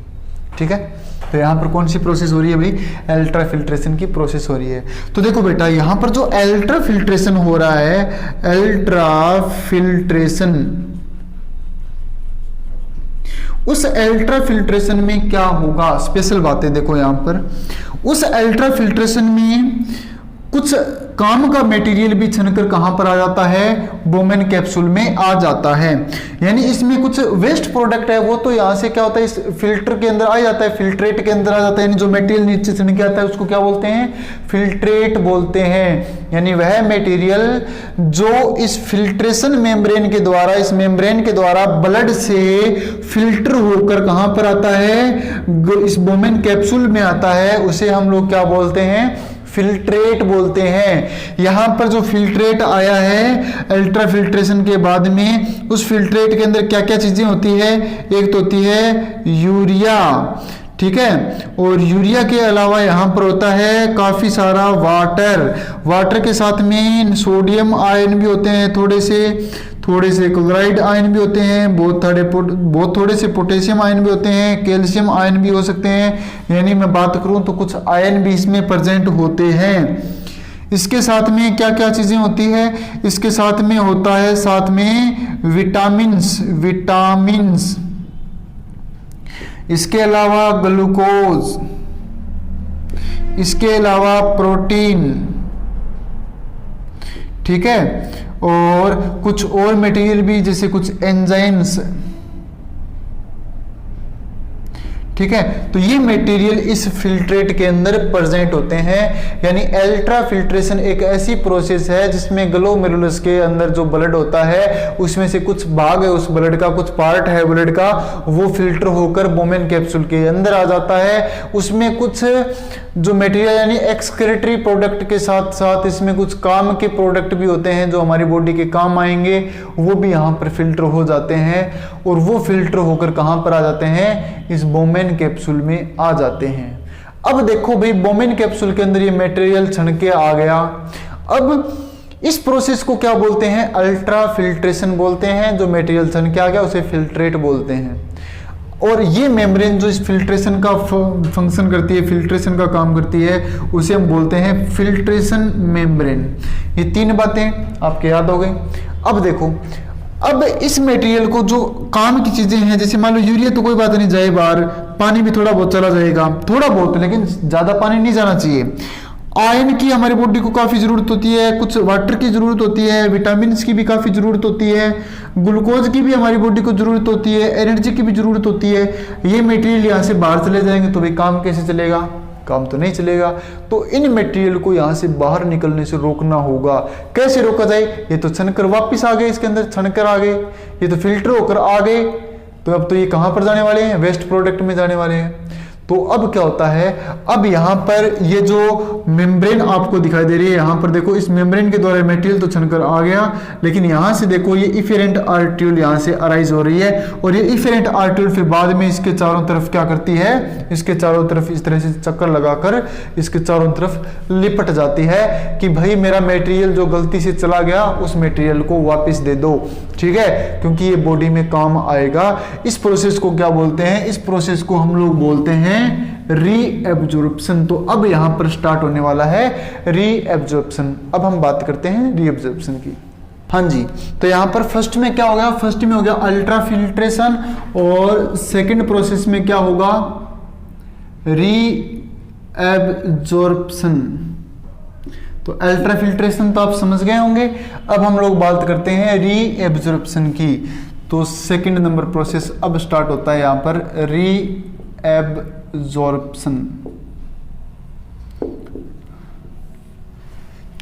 ठीक है। तो यहाँ पर कौन सी प्रोसेस हो रही है भाई, अल्ट्रा फिल्ट्रेशन की प्रोसेस हो रही है। तो देखो बेटा यहाँ पर जो अल्ट्रा फिल्ट्रेशन हो रहा है, अल्ट्रा फिल्ट्रेशन, उस अल्ट्रा फिल्ट्रेशन में क्या होगा, स्पेशल बातें देखो यहां पर। उस अल्ट्रा फिल्ट्रेशन में कुछ काम का मटेरियल भी छनकर कहां पर आ जाता है, बोमेन कैप्सूल में आ जाता है। यानी इसमें कुछ वेस्ट प्रोडक्ट है वो तो यहां से क्या होता है, इस फिल्टर के अंदर आ जाता है, फिल्ट्रेट के अंदर आ जाता है। यानी जो मटेरियल नीचे छन के आता है उसको क्या बोलते हैं, फिल्ट्रेट बोलते हैं। यानी वह मटेरियल जो इस फिल्ट्रेशन मेम्ब्रेन के द्वारा, इस मेम्ब्रेन के द्वारा ब्लड से फिल्टर होकर कहां पर आता है, इस बोमेन कैप्सूल में आता है, उसे हम लोग क्या बोलते हैं, फिल्ट्रेट बोलते हैं। यहां पर जो फिल्ट्रेट आया है अल्ट्रा फिल्ट्रेशन के बाद में, उस फिल्ट्रेट के अंदर क्या क्या चीजें होती है, एक तो होती है यूरिया, ठीक है, और यूरिया के अलावा यहां पर होता है काफी सारा वाटर, वाटर के साथ में सोडियम आयन भी होते हैं, थोड़े से क्लोराइड आयन भी होते हैं, बहुत थोड़े से पोटेशियम आयन भी होते हैं, कैल्शियम आयन भी हो सकते हैं। यानी मैं बात करूं तो कुछ आयन भी इसमें प्रेजेंट होते हैं। इसके साथ में क्या क्या चीजें होती है, इसके साथ में होता है, साथ में विटामिन्स, इसके अलावा ग्लूकोज, इसके अलावा प्रोटीन, ठीक है, और कुछ और मटेरियल भी जैसे कुछ एंजाइम्स, ठीक है। तो ये मटेरियल इस फिल्ट्रेट के अंदर प्रेजेंट होते हैं। यानी अल्ट्रा फिल्ट्रेशन एक ऐसी प्रोसेस है जिसमें ग्लोमेरुलस के अंदर जो ब्लड होता है उसमें से कुछ भाग है, उस ब्लड का कुछ पार्ट है ब्लड का, वो फिल्टर होकर बोमेन कैप्सूल के अंदर आ जाता है। उसमें कुछ जो मटेरियल यानी एक्सक्रीटरी प्रोडक्ट के साथ साथ इसमें कुछ काम के प्रोडक्ट भी होते हैं जो हमारी बॉडी के काम आएंगे, वो भी यहाँ पर फिल्टर हो जाते हैं और वो फिल्टर होकर कहाँ पर आ जाते हैं, इस बोमेन कैप्सूल में आ जाते हैं। अब देखो भाई बोमेन कैप्सूल के अंदर ये मटेरियल छन के आ गया। अब इस प्रोसेस को क्या बोलते हैं, अल्ट्रा फिल्ट्रेशन बोलते हैं। जो मटेरियल छन के आ गया उसे फिल्ट्रेट बोलते हैं। और ये मेम्ब्रेन जो इस फिल्ट्रेशन का फंक्शन करती है, फिल्ट्रेशन का काम करती है, उसे हम बोलते हैं फिल्ट्रेशन मेम्ब्रेन। ये तीन बातें आपके याद हो गई। अब देखो, अब इस मटेरियल को जो काम की चीजें हैं, जैसे मान लो यूरिया तो कोई बात नहीं जाए बाहर, पानी भी थोड़ा बहुत चला जाएगा, थोड़ा बहुत, लेकिन ज्यादा पानी नहीं जाना चाहिए। आयरन की हमारी बॉडी को काफी जरूरत होती है, कुछ वाटर की जरूरत होती है, विटामिन की भी काफी जरूरत होती है, ग्लूकोज की भी हमारी बॉडी को जरूरत होती है, एनर्जी की भी जरूरत होती है। ये मटेरियल यहाँ से बाहर चले जाएंगे तो भाई काम कैसे चलेगा, काम तो नहीं चलेगा। तो इन मटेरियल को यहाँ से बाहर निकलने से रोकना होगा। कैसे रोका जाए, ये तो छनकर वापस आ गए, इसके अंदर छनकर आ गए, ये तो फिल्टर होकर आ गए, तो अब तो ये कहाँ पर जाने वाले हैं, वेस्ट प्रोडक्ट में जाने वाले हैं। तो अब क्या होता है, अब यहां पर ये जो मेम्ब्रेन आपको दिखाई दे रही है, यहां पर देखो इस मेम्ब्रेन के द्वारा मटेरियल तो छनकर आ गया, लेकिन यहां से देखो ये इफेरेंट आर्ट्यूल यहां से अराइज हो रही है, और ये इफेरेंट आर्ट्यूल फिर बाद में इसके चारों तरफ क्या करती है, इसके चारों तरफ इस तरह से चक्कर लगाकर इसके चारों तरफ लिपट जाती है कि भाई मेरा मटेरियल जो गलती से चला गया उस मटेरियल को वापस दे दो, ठीक है, क्योंकि ये बॉडी में काम आएगा। इस प्रोसेस को क्या बोलते हैं, इस प्रोसेस को हम लोग बोलते हैं रीएब्जॉर्प्शन। तो अब यहां पर स्टार्ट होने वाला है रीएब्जॉर्प्शन। अब हम बात करते हैं रीएब्जॉर्प्शन की। हाँ जी, तो यहां पर फर्स्ट में क्या हो गया, फर्स्ट में हो गया अल्ट्रा फिल्ट्रेशन, और सेकंड प्रोसेस में क्या होगा, रीएब्जॉर्प्शन। तो अल्ट्रा फिल्ट्रेशन तो आप समझ गए होंगे। अब हम लोग बात करते हैं रीएब्जॉर्प्शन की। तो सेकंड नंबर प्रोसेस अब स्टार्ट होता है यहां पर रीएब्जॉर्प्शन।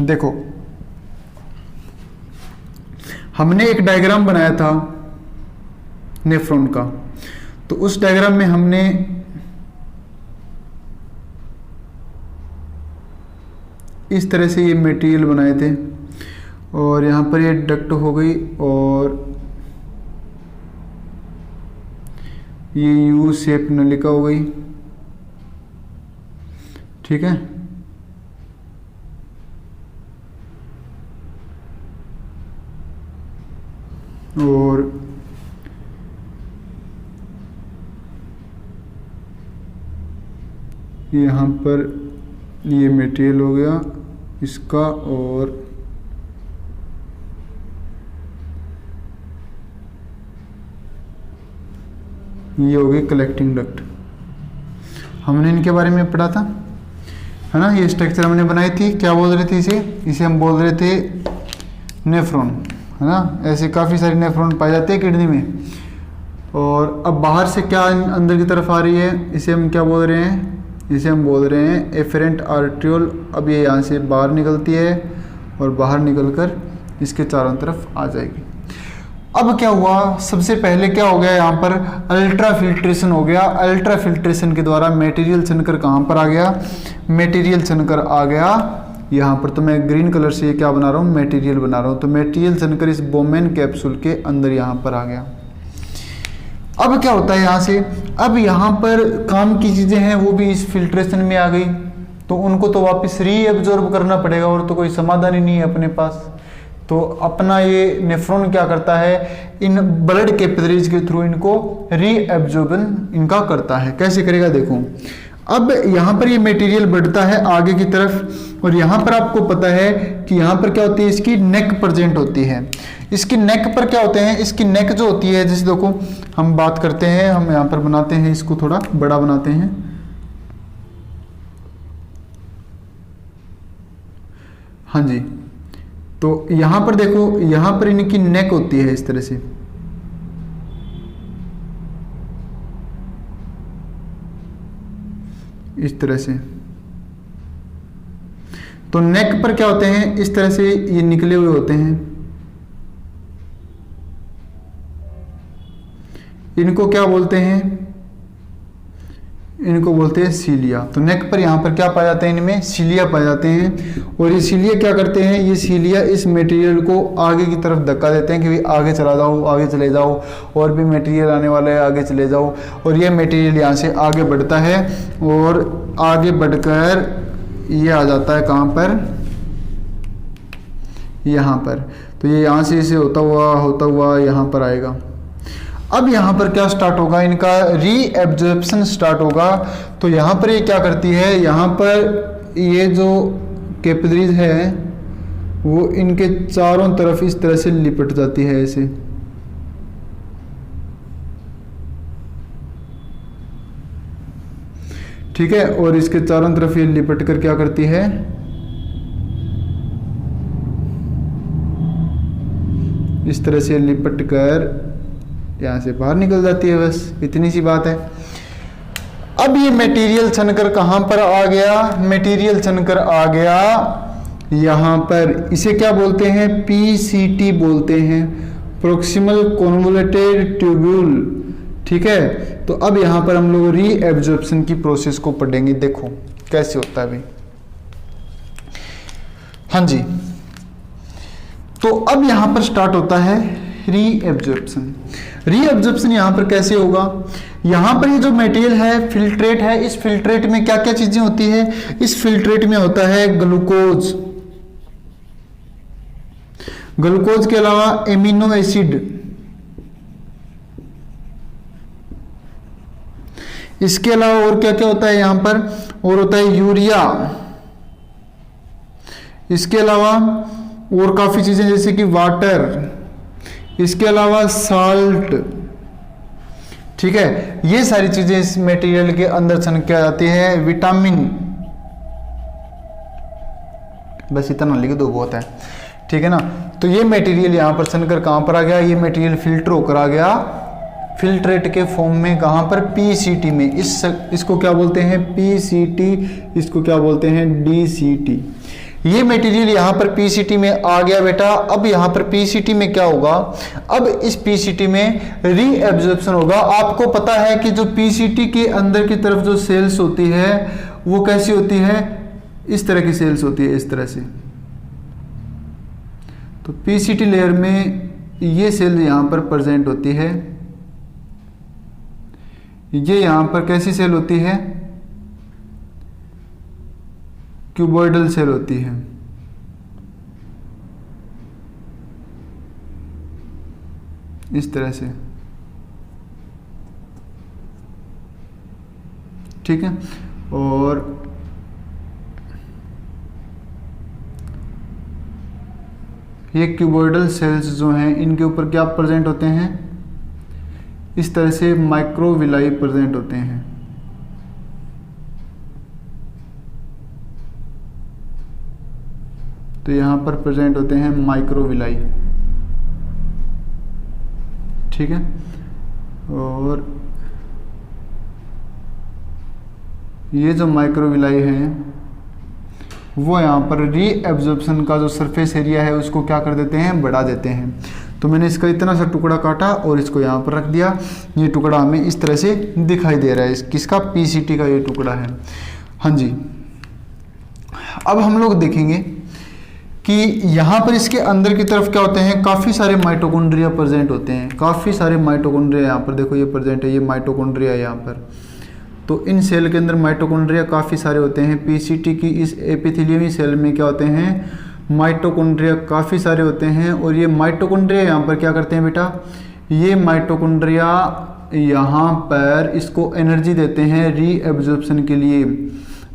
देखो हमने एक डायग्राम बनाया था नेफ्रॉन का, तो उस डायग्राम में हमने इस तरह से ये मटेरियल बनाए थे, और यहाँ पर ये डक्ट हो गई, और ये यू शेप नलिका हो गई, ठीक है। और यहाँ पर ये मटेरियल हो गया इसका, और ये हो गई कलेक्टिंग डक्ट। हमने इनके बारे में पढ़ा था, है ना। ये स्ट्रक्चर हमने बनाई थी, क्या बोल रहे थे इसे हम बोल रहे थे नेफ्रॉन, है ना। ऐसे काफ़ी सारे नेफ्रॉन पाए जाते हैं किडनी में। और अब बाहर से क्या अंदर की तरफ आ रही है, इसे हम क्या बोल रहे हैं, इसे हम बोल रहे हैं एफरेंट आर्ट्रियोल। अब ये यहाँ से बाहर निकलती है और बाहर निकलकर इसके चारों तरफ आ जाएगी। अब क्या हुआ, सबसे पहले क्या हो गया, यहाँ पर अल्ट्रा फिल्ट्रेशन हो गया। अल्ट्रा फिल्ट्रेशन के द्वारा मटेरियल चुनकर कहाँ पर आ गया, मटेरियल चुनकर आ गया यहाँ पर। तो मैं ग्रीन कलर से ये क्या बना रहा हूँ, मटेरियल बना रहा हूँ। तो मटेरियल चुनकर इस बोमेन कैप्सूल के अंदर यहाँ पर आ गया। अब क्या होता है यहाँ से, अब यहाँ पर काम की चीज़ें हैं वो भी इस फिल्ट्रेशन में आ गई, तो उनको तो वापस रीएब्जॉर्ब करना पड़ेगा, और तो कोई समाधान ही नहीं है अपने पास। तो अपना ये नेफ्रॉन क्या करता है, इन ब्लड कैपिलरीज के थ्रू इनको रीएब्जॉर्बन इनका करता है। कैसे करेगा देखो, अब यहाँ पर ये मटेरियल बढ़ता है आगे की तरफ, और यहाँ पर आपको पता है कि यहाँ पर क्या होती है, इसकी नेक प्रेजेंट होती है। इसकी नेक पर क्या होते हैं, इसकी नेक जो होती है, जैसे देखो हम बात करते हैं, हम यहाँ पर बनाते हैं, इसको थोड़ा बड़ा बनाते हैं। हाँ जी, तो यहाँ पर देखो, यहाँ पर इनकी नेक होती है इस तरह से, इस तरह से। तो नेक पर क्या होते हैं, इस तरह से ये निकले हुए होते हैं। इनको क्या बोलते हैं, इनको बोलते हैं सीलिया। तो नेक पर यहाँ पर क्या पाए जाते हैं, इनमें सीलिया पाए जाते हैं। और ये सीलिया क्या करते हैं, ये सीलिया इस मटेरियल को आगे की तरफ धक्का देते हैं कि भाई आगे चला जाओ, आगे चले जाओ, और भी मटेरियल आने वाला है, आगे चले जाओ। और ये मटेरियल यहाँ से आगे बढ़ता है, और आगे बढ़कर ये आ जाता है कहाँ पर, यहाँ पर। तो ये यहाँ से इसे होता हुआ यहाँ पर आएगा। अब यहाँ पर क्या स्टार्ट होगा, इनका रीएब्जॉर्प्शन स्टार्ट होगा। तो यहाँ पर ये क्या करती है, यहाँ पर ये जो कैपिलरीज है वो इनके चारों तरफ इस तरह से लिपट जाती है ऐसे। ठीक है, और इसके चारों तरफ ये लिपट कर क्या करती है, इस तरह से लिपट कर यहाँ से बाहर निकल जाती है। बस इतनी सी बात है। अब ये मटेरियल छनकर कहाँ पर आ गया, मटेरियल छनकर आ गया यहाँ पर। इसे क्या बोलते हैं, पीसीटी बोलते हैं, प्रोक्सिमल कॉन्वोल्यूटेड ट्यूब्यूल। ठीक है, तो अब यहाँ पर हम लोग रीएब्जॉर्प्शन की प्रोसेस को पढ़ेंगे। देखो कैसे होता है भाई। हाँ जी, तो अब यहाँ पर स्टार्ट होता है रीएब्जॉर्प्शन। रीएब्जॉर्प्शन यहाँ पर कैसे होगा, यहाँ पर ये जो मटेरियल है फिल्ट्रेट है, इस फिल्ट्रेट में क्या क्या चीजें होती है, इस फिल्ट्रेट में होता है ग्लूकोज, ग्लूकोज के अलावा एमिनो एसिड, इसके अलावा और क्या क्या होता है यहाँ पर, और होता है यूरिया, इसके अलावा और काफी चीजें जैसे कि वाटर, इसके अलावा साल्ट। ठीक है, ये सारी चीजें इस मटेरियल के अंदर छन के आ जाती है। विटामिन, बस इतना लिख दो बहुत है। ठीक है ना, तो ये मटेरियल यहां पर छनकर कहां पर आ गया, ये मटेरियल फिल्टर होकर आ गया फिल्ट्रेट के फॉर्म में, कहां पर, पीसीटी में। इसको क्या बोलते हैं, पीसीटी, इसको क्या बोलते हैं, डीसीटी। ये मटेरियल यहाँ पर पीसीटी में आ गया बेटा। अब यहाँ पर पीसीटी में क्या होगा, अब इस पीसीटी में रीएब्जॉर्प्शन होगा। आपको पता है कि जो पीसीटी के अंदर की तरफ जो सेल्स होती है वो कैसी होती है, इस तरह की सेल्स होती है, इस तरह से। तो पीसीटी लेयर में ये सेल यहाँ पर प्रेजेंट होती है। ये यहाँ पर कैसी सेल होती है, क्यूबॉइडल सेल होती है। इस तरह से। ठीक है, और ये क्यूबॉइडल सेल्स जो हैं इनके ऊपर क्या प्रेजेंट होते हैं, इस तरह से माइक्रोविलाई प्रेजेंट होते हैं। तो यहां पर प्रेजेंट होते हैं माइक्रोविलाई, ठीक है। और ये जो माइक्रोविलाई हैं वो यहाँ पर रीएब्जॉर्प्शन का जो सरफेस एरिया है उसको क्या कर देते हैं, बढ़ा देते हैं। तो मैंने इसका इतना सा टुकड़ा काटा और इसको यहाँ पर रख दिया। ये टुकड़ा हमें इस तरह से दिखाई दे रहा है, किसका, पीसीटी का ये टुकड़ा है। हाँ जी, अब हम लोग देखेंगे कि यहाँ पर इसके अंदर की तरफ क्या होते हैं, काफ़ी सारे माइटोकॉन्ड्रिया प्रेजेंट होते हैं। काफ़ी सारे माइटोकॉन्ड्रिया यहाँ पर देखो ये प्रेजेंट है, ये माइटोकॉन्ड्रिया है यहाँ पर। तो इन सेल के अंदर माइटोकॉन्ड्रिया काफ़ी सारे होते हैं। पीसीटी की इस एपिथेलियमी सेल में क्या होते हैं, माइटोकॉन्ड्रिया काफ़ी सारे होते हैं। और ये माइटोकॉन्ड्रिया यहाँ पर क्या करते हैं बेटा, ये माइटोकॉन्ड्रिया यहाँ पर इसको एनर्जी देते हैं रीएब्जॉर्प्शन के लिए,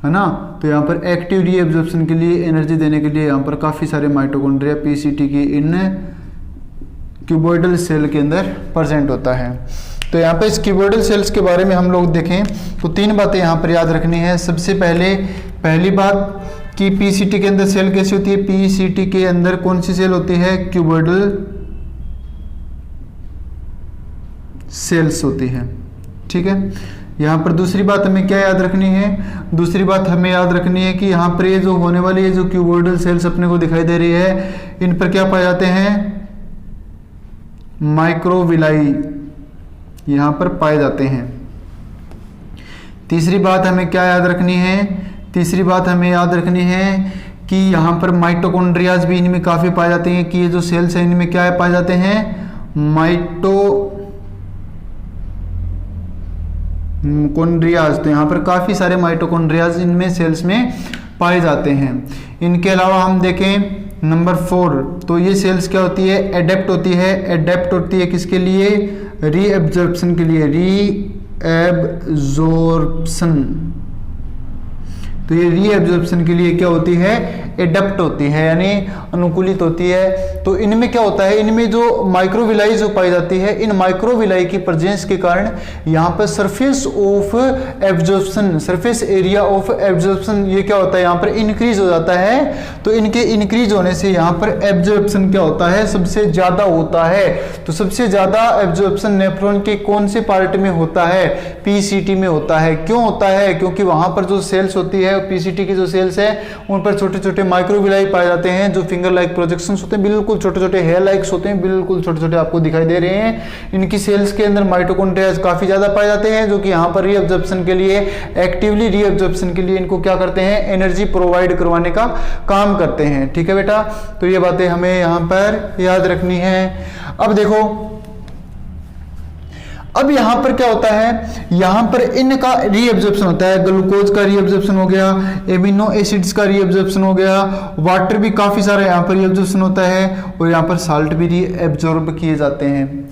है ना। तो यहाँ पर एक्टिव रीएब्जॉर्प्शन के लिए एनर्जी देने के लिए यहाँ पर काफ़ी सारे माइटोकॉन्ड्रिया पीसीटी की इन क्यूबॉइडल सेल के अंदर प्रेजेंट होता है। तो यहाँ पे इस क्यूबॉइडल सेल्स के बारे में हम लोग देखें तो 3 बातें यहाँ पर याद रखनी है। सबसे पहली बात कि पीसीटी के अंदर सेल कैसी होती है, पीसीटी के अंदर कौन सी सेल होती है, क्यूबॉइडल सेल्स होती है, ठीक है। यहाँ पर दूसरी बात हमें क्या याद रखनी है, दूसरी बात हमें याद रखनी है कि यहाँ पर ये जो होने वाली है जो क्यूबॉइडल सेल्स अपने को दिखाई दे रही है, इन पर क्या पाए जाते हैं, माइक्रोविलाई यहाँ पर पाए जाते हैं। तीसरी बात हमें क्या याद रखनी है, तीसरी बात हमें याद रखनी है कि यहाँ पर माइटोकॉन्ड्रियाज भी इनमें काफ़ी पाए जाते हैं। कि ये जो सेल्स हैं इनमें क्या पाए जाते हैं, माइटोकॉन्ड्रियाज। तो यहाँ पर काफ़ी सारे माइटोकॉन्ड्रियाज इनमें सेल्स में पाए जाते हैं। इनके अलावा हम देखें नंबर 4, तो ये सेल्स क्या होती है, एडेप्ट होती है। एडेप्ट होती है किसके लिए, रीएब्जॉर्प्शन के लिए, रीएब्जॉर्प्शन। तो ये रीएब्जॉर्प्शन के लिए क्या होती है, एडप्ट होती है, यानी अनुकूलित होती है। तो इनमें क्या होता है, इनमें जो माइक्रोविलाई जो पाई जाती है, इन माइक्रोविलाई की प्रेजेंस के कारण यहाँ पर surface of absorption, surface area of absorption ये क्या होता है, यहाँ पर इंक्रीज हो जाता है। तो इनके इंक्रीज होने से यहाँ पर एब्जॉर्प्शन क्या होता है, सबसे ज्यादा होता है। तो सबसे ज्यादा एब्जॉर्प्शन नेफ्रॉन के कौन से पार्ट में होता है, पीसीटी में होता है। क्यों होता है, क्योंकि वहां पर जो सेल्स होती है, पीसीटी की जो सेल्स है उन पर छोटे छोटे माइक्रोविलाई पाए जाते हैं, जो फिंगर लाइक प्रोजेक्शंस होते हैं, बिल्कुल छोटे छोटे हेयर लाइक्स होते हैं, बिल्कुल छोटे छोटे आपको दिखाई दे रहे हैं। इनकी सेल्स के अंदर माइटोकॉन्ड्रिया काफी ज्यादा पाए जाते हैं, जो कि यहाँ पर रीअब्जॉर्प्शन के लिए, एक्टिवली रीअब्जॉर्प्शन के लिए इनको क्या करते हैं, एनर्जी प्रोवाइड करवाने का काम करते हैं। ठीक है बेटा, तो ये बातें हमें यहाँ पर याद रखनी है। अब देखो, अब यहां पर क्या होता है, यहां पर इनका रीअब्जॉर्प्शन होता है। ग्लूकोज का रीअब्जॉर्प्शन हो गया, एमिनो एसिड्स का रीअब्जॉर्प्शन हो गया, वाटर भी काफी सारा यहां पर रीअब्जॉर्प्शन होता है, और यहां पर साल्ट भी रीअब्जॉर्ब किए जाते हैं।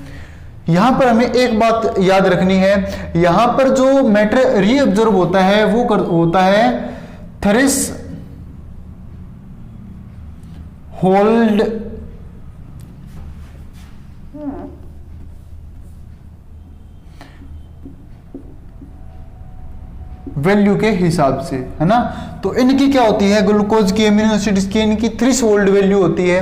यहां पर हमें एक बात याद रखनी है, यहां पर जो मैटर रीअब्जॉर्ब होता है वो होता है थ्रेश होल्ड वैल्यू के हिसाब से, है ना। तो इनकी क्या होती है, ग्लूकोज की, एमिनो एसिड्स की, इनकी थ्रेशोल्ड वैल्यू होती है।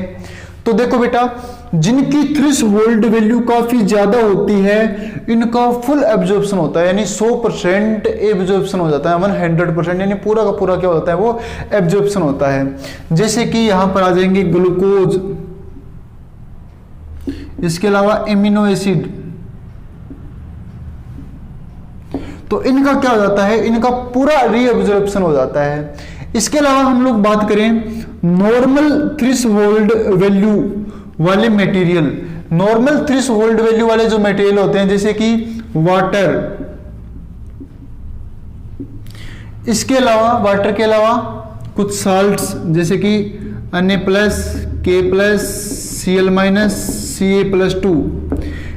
तो देखो बेटा, जिनकी थ्रेशोल्ड वैल्यू काफी ज्यादा होती है, इनका फुल एब्जॉर्प्शन होता है, यानी 100% एब्जॉर्प्शन हो जाता है, 100%, यानी पूरा का पूरा क्या होता है, वो एब्जॉर्प्शन होता है। जैसे कि यहां पर आ जाएंगे ग्लूकोज, इसके अलावा एमिनो एसिड, तो इनका क्या हो जाता है, इनका पूरा रीअब्जॉर्प्शन हो जाता है। इसके अलावा हम लोग बात करें नॉर्मल थ्रेशोल्ड वैल्यू वाले मटेरियल, नॉर्मल थ्रेशोल्ड वैल्यू वाले जो मटेरियल होते हैं, जैसे कि वाटर, इसके अलावा वाटर के अलावा कुछ साल्ट्स, जैसे कि Na+, K+, Cl-, Ca+2,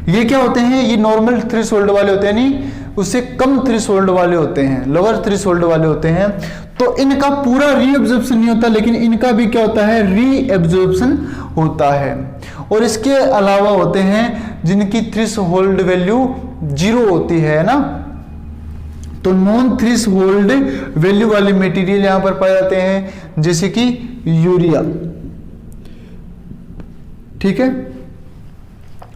ये क्या होते हैं, ये नॉर्मल थ्रेशोल्ड वाले होते हैं, यानी उससे कम थ्रेशोल्ड वाले होते हैं, लोअर थ्रेशोल्ड वाले होते हैं, तो इनका पूरा रीअब्जॉर्प्शन नहीं होता, लेकिन इनका भी क्या होता है, रीअब्जॉर्प्शन होता है। और इसके अलावा होते हैं जिनकी थ्रेशोल्ड वैल्यू 0 होती है ना, तो नॉन थ्रेशोल्ड वैल्यू वाले मटेरियल यहां पर पाए जाते हैं, जैसे कि यूरिया। ठीक है,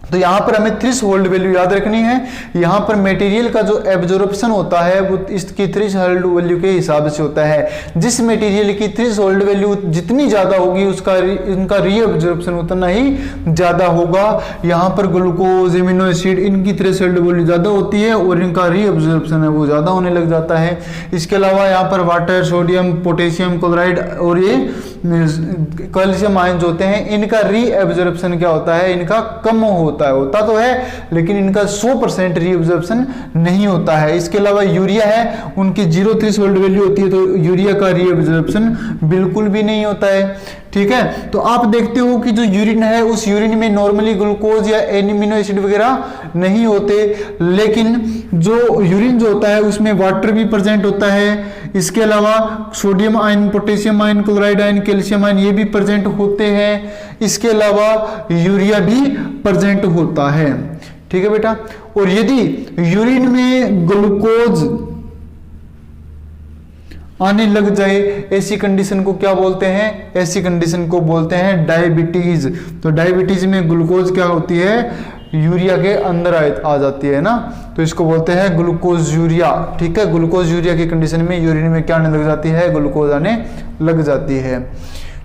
तो यहां पर हमें थ्रेशोल्ड वैल्यू याद रखनी है। यहां पर मटेरियल का जो एब्जॉर्प्शन होता है वो इसकी थ्रेशोल्ड वैल्यू के हिसाब से होता है। जिस मटेरियल की थ्रेशोल्ड वैल्यू जितनी ज्यादा होगी उसका इनका रीअब्जॉर्प्शन उतना ही ज्यादा होगा। यहां पर ग्लूकोज, एमिनो एसिड, इनकी थ्रेशोल्ड वैल्यू ज्यादा होती है और इनका रीअब्जॉर्प्शन है वो ज्यादा होने लग जाता है। इसके अलावा यहाँ पर वाटर, सोडियम, पोटेशियम क्लोराइड और ये कैल्शियम आयन होते हैं, इनका रीअब्जॉर्प्शन क्या होता है, इनका कम होता तो है, लेकिन इनका 100% रीअब्जॉर्प्शन नहीं होता है। इसके अलावा यूरिया है, उनकी 0 थ्रेशोल्ड वैल्यू होती है, तो यूरिया का रीअब्जॉर्प्शन बिल्कुल भी नहीं होता है। ठीक है, तो आप देखते हो कि जो यूरिन है उस यूरिन में नॉर्मली ग्लूकोज या एमिनो एसिड वगैरह नहीं होते, लेकिन जो यूरिन जो होता है उसमें वाटर भी प्रेजेंट होता है। इसके अलावा sodium ion, potassium ion, chloride ion, calcium ion ये भी प्रेजेंट होते हैं। इसके अलावा यूरिया भी प्रेजेंट होता है। ठीक है बेटा, और यदि यूरिन में ग्लूकोज आने लग जाए, ऐसी कंडीशन को क्या बोलते हैं, ऐसी कंडीशन को बोलते हैं डायबिटीज। तो डायबिटीज में ग्लूकोज क्या होती है, यूरिया के अंदर आ जाती है ना, तो इसको बोलते हैं ग्लूकोज यूरिया। ठीक है, ग्लूकोज यूरिया की कंडीशन में यूरिन में क्या आने लग जाती है, ग्लूकोज आने लग जाती है।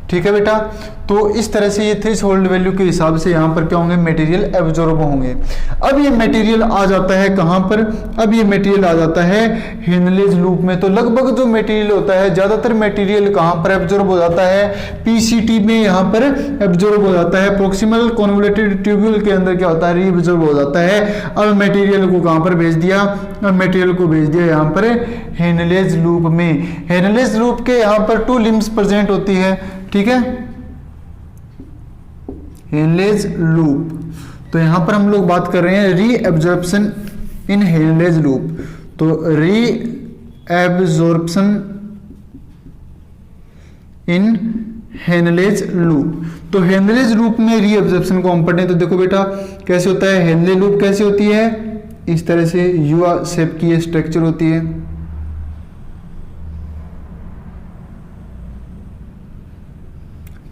ठीक है बेटा, तो इस तरह से ये थ्रेशोल्ड वैल्यू के हिसाब से यहाँ पर क्या होंगे, मटेरियल एब्जॉर्ब होंगे। अब ये मटेरियल आ जाता है कहाँ पर, अब ये मटेरियल आ जाता है हेनलेज लूप में। तो लगभग जो मटेरियल होता है, ज्यादातर मटेरियल कहाँ पर एब्जॉर्ब हो जाता है, पीसीटी में यहाँ पर एब्जॉर्ब हो जाता है। प्रोक्सिमल कॉन्वोल्यूटेड ट्यूब्यूल के अंदर क्या होता है, रीअब्जॉर्ब हो जाता है। अब मटेरियल को कहाँ पर भेज दिया, अब मटेरियल को भेज दिया यहाँ पर हेनलेज लूप में। हेनलेज लूप के यहाँ पर 2 लिम्स प्रेजेंट होती है। ठीक है, हेनलेज लूप। तो यहां पर हम लोग बात कर रहे हैं रीअब्जॉर्प्शन इन हेनलेज लूप। तो रीअब्जॉर्प्शन इन हेनलेज लूप, तो हेनलेज लूप में रीअब्जॉर्प्शन को हम पढ़ें तो देखो बेटा कैसे होता है। हेनलेज लूप कैसे होती है, इस तरह से यू शेप की स्ट्रक्चर होती है।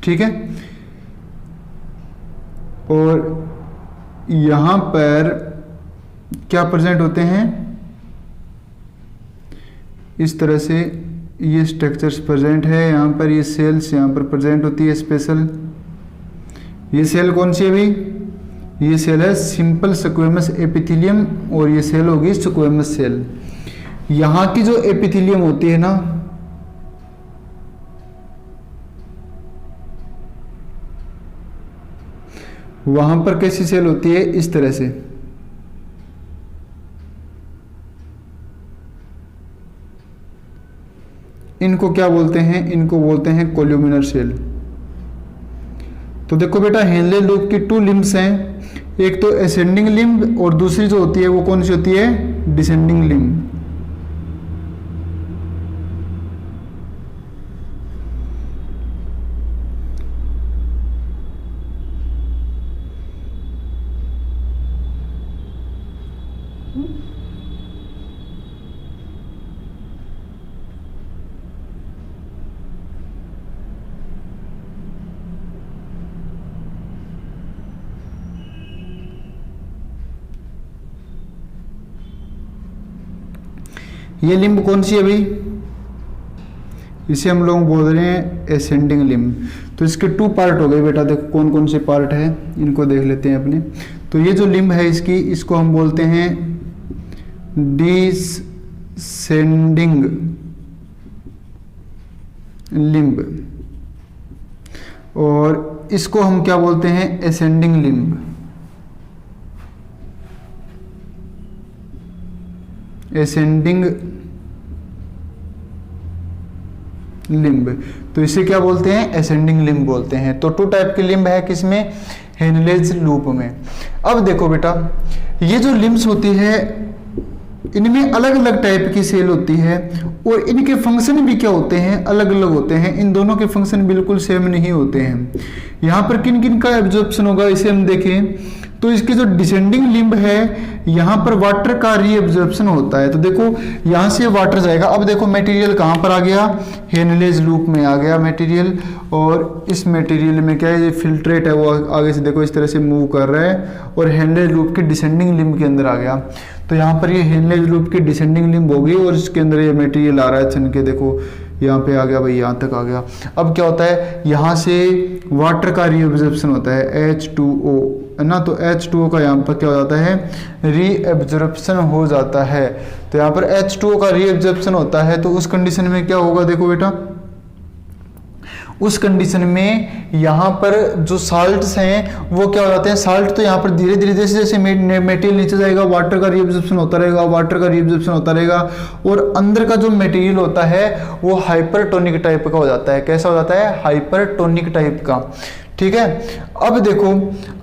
ठीक है, और यहां पर क्या प्रेजेंट होते हैं, इस तरह से ये स्ट्रक्चर्स प्रेजेंट है। यहां पर ये सेल्स यहां पर प्रेजेंट होती है स्पेशल। ये सेल कौन सी है भाई, ये सेल है सिंपल स्क्वेमस एपिथेलियम, और ये सेल होगी स्क्वेमस सेल। यहां की जो एपिथेलियम होती है ना, वहां पर कैसी सेल होती है, इस तरह से। इनको क्या बोलते हैं, इनको बोलते हैं कोल्यूमिनर सेल। तो देखो बेटा हेनलेज लूप की 2 लिम्स हैं, एक तो असेंडिंग लिम्ब और दूसरी जो होती है वो कौन सी होती है, डिसेंडिंग लिम्ब। ये लिम्ब कौन सी है भाई, इसे हम लोग बोल रहे हैं एसेंडिंग लिम्ब। तो इसके 2 पार्ट हो गए बेटा, देखो कौन कौन से पार्ट है, इनको देख लेते हैं अपने। तो ये जो लिम्ब है इसकी, इसको हम बोलते हैं डिसेंडिंग लिम्ब, और इसको हम क्या बोलते हैं, एसेंडिंग लिम्ब। एसेंडिंग लिम्ब, तो इसे क्या बोलते हैं, एसेंडिंग लिम्ब बोलते हैं। तो 2 टाइप के लिम्ब है किसमें, हेनलेज लूप में। अब देखो बेटा ये जो लिम्ब्स होती है इनमें अलग अलग टाइप की सेल होती है और इनके फंक्शन भी क्या होते हैं, अलग अलग होते हैं। इन दोनों के फंक्शन बिल्कुल सेम नहीं होते हैं। यहाँ पर किन किन का एब्जॉर्प्शन होगा इसे हम देखें तो इसके जो डिसेंडिंग लिम्ब है यहाँ पर वाटर का रीएब्जॉर्प्शन होता है। तो देखो यहाँ से वाटर जाएगा। अब देखो मटेरियल कहाँ पर आ गया, हेनलेज लूप में आ गया मटेरियल, और इस मटेरियल में क्या है, ये फिल्ट्रेट है वो आगे से देखो इस तरह से मूव कर रहा है और हेनलेज लूप के डिसेंडिंग लिम्ब के अंदर आ गया। तो यहाँ पर ये हेनलेज लूप की डिसेंडिंग लिम्ब होगी और इसके अंदर ये मटेरियल आ रहा है छन के, देखो यहाँ पे आ गया भाई, यहाँ तक आ गया। अब क्या होता है, यहाँ से वाटर का रीएब्जॉर्प्शन होता है H2O है ना, तो H2O का यहाँ पर क्या हो जाता है, रीएब्जॉर्प्शन हो जाता है। तो यहाँ पर H2O का रीएब्जॉर्प्शन होता है, तो उस कंडीशन में क्या होगा, देखो बेटा उस कंडीशन में यहाँ पर जो साल्ट्स हैं वो क्या हो जाते हैं, साल्ट तो यहाँ पर धीरे धीरे जैसे जैसे मटेरियल नीचे जाएगा वाटर का रीएब्जॉर्प्शन होता रहेगा, वाटर का रीएब्जॉर्प्शन होता रहेगा, और अंदर का जो मटेरियल होता है वो हाइपरटोनिक टाइप का हो जाता है। कैसा हो जाता है, हाइपरटोनिक टाइप का। ठीक है, अब देखो,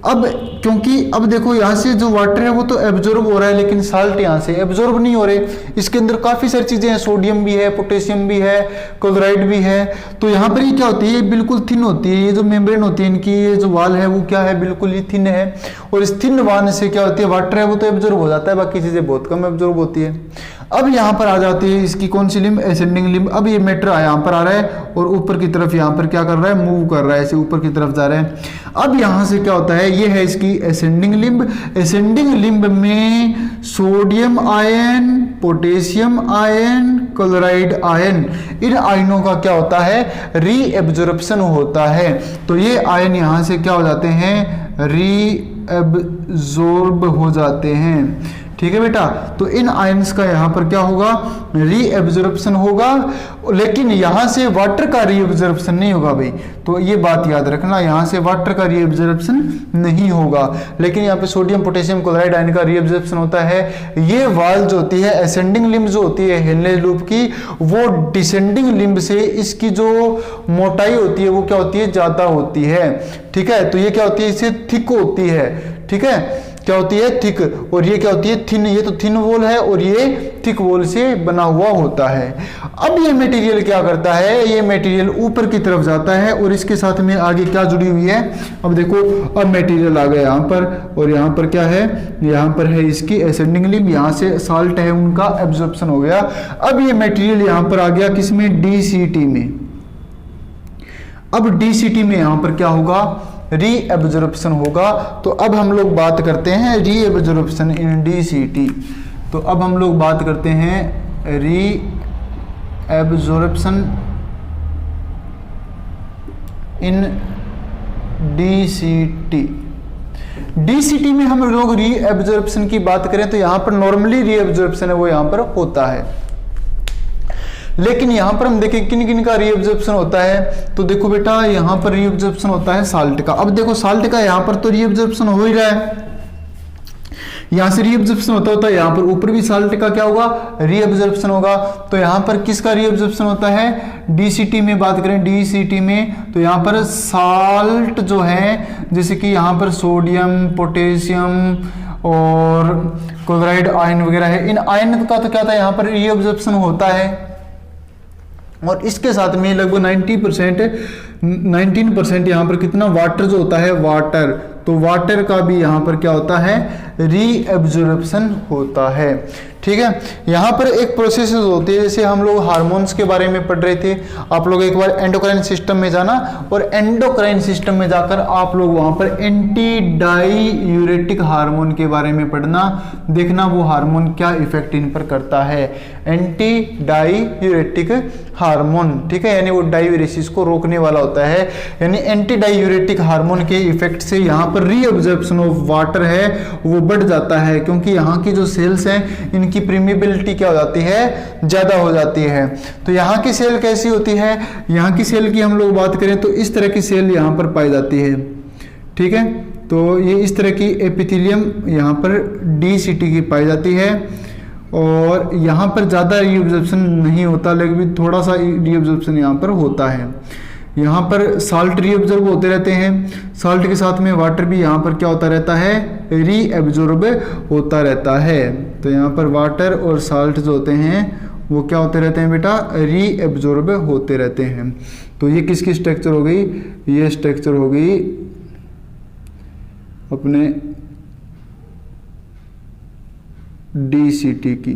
अब क्योंकि अब देखो यहाँ से जो वाटर है वो तो एब्जॉर्ब हो रहा है, लेकिन साल्ट यहाँ से एब्जॉर्ब नहीं हो रहे। इसके अंदर काफी सारी चीजें हैं, सोडियम भी है, पोटेशियम भी है, क्लोराइड भी है। तो यहाँ पर ये क्या होती है, ये बिल्कुल थिन होती है। ये जो मेम्ब्रेन होती है इनकी, ये जो वाल है वो क्या है, बिल्कुल ही थिन है। और इस थिन वाल से क्या होती है, वाटर है वो तो एब्जॉर्ब हो जाता है, बाकी चीजें बहुत कम एब्जॉर्ब होती है। अब यहाँ पर आ जाती है इसकी कौन सी लिम्ब, एसेंडिंग लिम्ब। अब ये मैटर यहाँ पर आ रहा है और ऊपर की तरफ यहाँ पर क्या कर रहा है, मूव कर रहा है, ऐसे ऊपर की तरफ जा रहा है। अब यहाँ से क्या होता है, ये है इसकी एसेंडिंग लिम्ब। एसेंडिंग लिम्ब में sodium ion, potassium ion, chloride ion, इन आयनों का क्या होता है, रीएब्जॉर्प्शन होता है। तो ये आयन यहाँ से क्या हो जाते हैं, रीएब्जॉर्ब हो जाते हैं। ठीक है बेटा, तो इन आयंस का यहाँ पर क्या होगा, रीएब्जॉर्प्शन होगा, लेकिन यहाँ से वाटर का रीएब्जॉर्प्शन नहीं होगा भाई। तो ये बात याद रखना, यहाँ से वाटर का रीएब्जॉर्प्शन नहीं होगा, लेकिन यहाँ पे सोडियम, पोटेशियम, क्लोराइड आयन का रीएब्जॉर्प्शन होता है। ये वाल जो होती है, असेंडिंग लिम्ब जो होती है हेनलेज लूप की, वो डिसेंडिंग लिम्ब से इसकी जो मोटाई होती है वो क्या होती है, ज्यादा होती है। ठीक है, तो ये क्या होती है, इससे थिक होती है। ठीक है, क्या होती है, थिक, और ये क्या होती है, थिन। ये तो थिन वॉल है और ये थिक वॉल से बना हुआ होता है। अब ये मटेरियल क्या करता है, ये मटेरियल ऊपर की तरफ जाता है और इसके साथ में आगे क्या जुड़ी हुई है, अब देखो, अब मटेरियल आ गया यहाँ पर, और यहाँ पर क्या है, यहाँ पर है इसकी एसेंडिंग लिम्ब, यहाँ से साल्ट है उनका एब्जॉर्प्शन हो गया। अब ये मटेरियल यहाँ पर आ गया किसमें, DCT में। अब DCT में यहाँ पर क्या होगा, रीएब्जॉर्प्शन होगा। तो अब हम लोग बात करते हैं रीएब्जॉर्प्शन इन DCT। तो अब हम लोग बात करते हैं रीएब्जॉर्प्शन इन DCT। DCT में हम लोग रीएब्जॉर्प्शन की बात करें तो यहाँ पर नॉर्मली रीएब्जॉर्प्शन है वो यहाँ पर होता है, लेकिन यहां पर हम देखें किन किन का रीएब्जॉर्प्शन होता है। तो देखो बेटा, यहां पर रीएब्जॉर्प्शन होता है साल्ट का। अब देखो साल्ट का यहां पर तो रीएब्जॉर्प्शन हो ही रहा है, यहां से रीएब्जॉर्प्शन होता है, यहां पर ऊपर भी साल्ट का क्या होगा, रीएब्जॉर्प्शन होगा। तो यहां पर किसका रीएब्जॉर्प्शन होता है, DCT में बात करें, DCT में तो यहां पर साल्ट जो है, जैसे कि यहां पर सोडियम, पोटेशियम और क्लोराइड आयन वगैरह है, इन आयन का तो क्या था, यहां पर रीएब्जॉर्प्शन होता है। और इसके साथ में लगभग 19% यहाँ पर कितना वाटर जो होता है, वाटर, तो वाटर का भी यहाँ पर क्या होता है, रीएब्जॉर्प्शन होता है। ठीक है, यहाँ पर एक प्रोसेस होती है, जैसे हम लोग हार्मोन्स के बारे में पढ़ रहे थे, आप लोग एक बार एंडोक्राइन सिस्टम में जाना, और एंडोक्राइन सिस्टम में जाकर आप लोग वहाँ पर एंटी डाईयूरेटिक हार्मोन के बारे में पढ़ना, देखना वो हार्मोन क्या इफेक्ट इन पर करता है, एंटी डाईयूरेटिक हार्मोन। ठीक है, यानी वो डायूरेसिस को रोकने वाला होता है, यानी एंटी डाईयूरेटिक हार्मोन के इफेक्ट से यहाँ पर रीअब्जॉर्प्शन ऑफ वाटर है वो बढ़ जाता है, क्योंकि यहाँ की जो सेल्स हैं इनकी प्रीमिबिलिटी क्या हो जाती है, ज्यादा हो जाती है। तो यहाँ की सेल कैसी होती है, यहाँ की सेल की हम लोग बात करें तो इस तरह की सेल यहाँ पर पाई जाती है। ठीक है, तो ये इस तरह की एपिथेलियम यहाँ पर DCT की पाई जाती है, और यहाँ पर ज़्यादा रीअब्जॉर्प्शन नहीं होता, लेकिन थोड़ा सा रीअब्जॉर्प्शन यहाँ पर होता है। यहाँ पर साल्ट रीअब्जॉर्ब होते रहते हैं, साल्ट के साथ में वाटर भी यहाँ पर क्या होता रहता है, रीअब्जॉर्ब होता रहता है। तो यहाँ पर वाटर और साल्ट जो होते हैं वो क्या होते रहते हैं बेटा, रीअब्जॉर्ब होते रहते हैं। तो ये किसकी स्ट्रक्चर हो गई, ये स्ट्रक्चर हो गई अपने DCT की,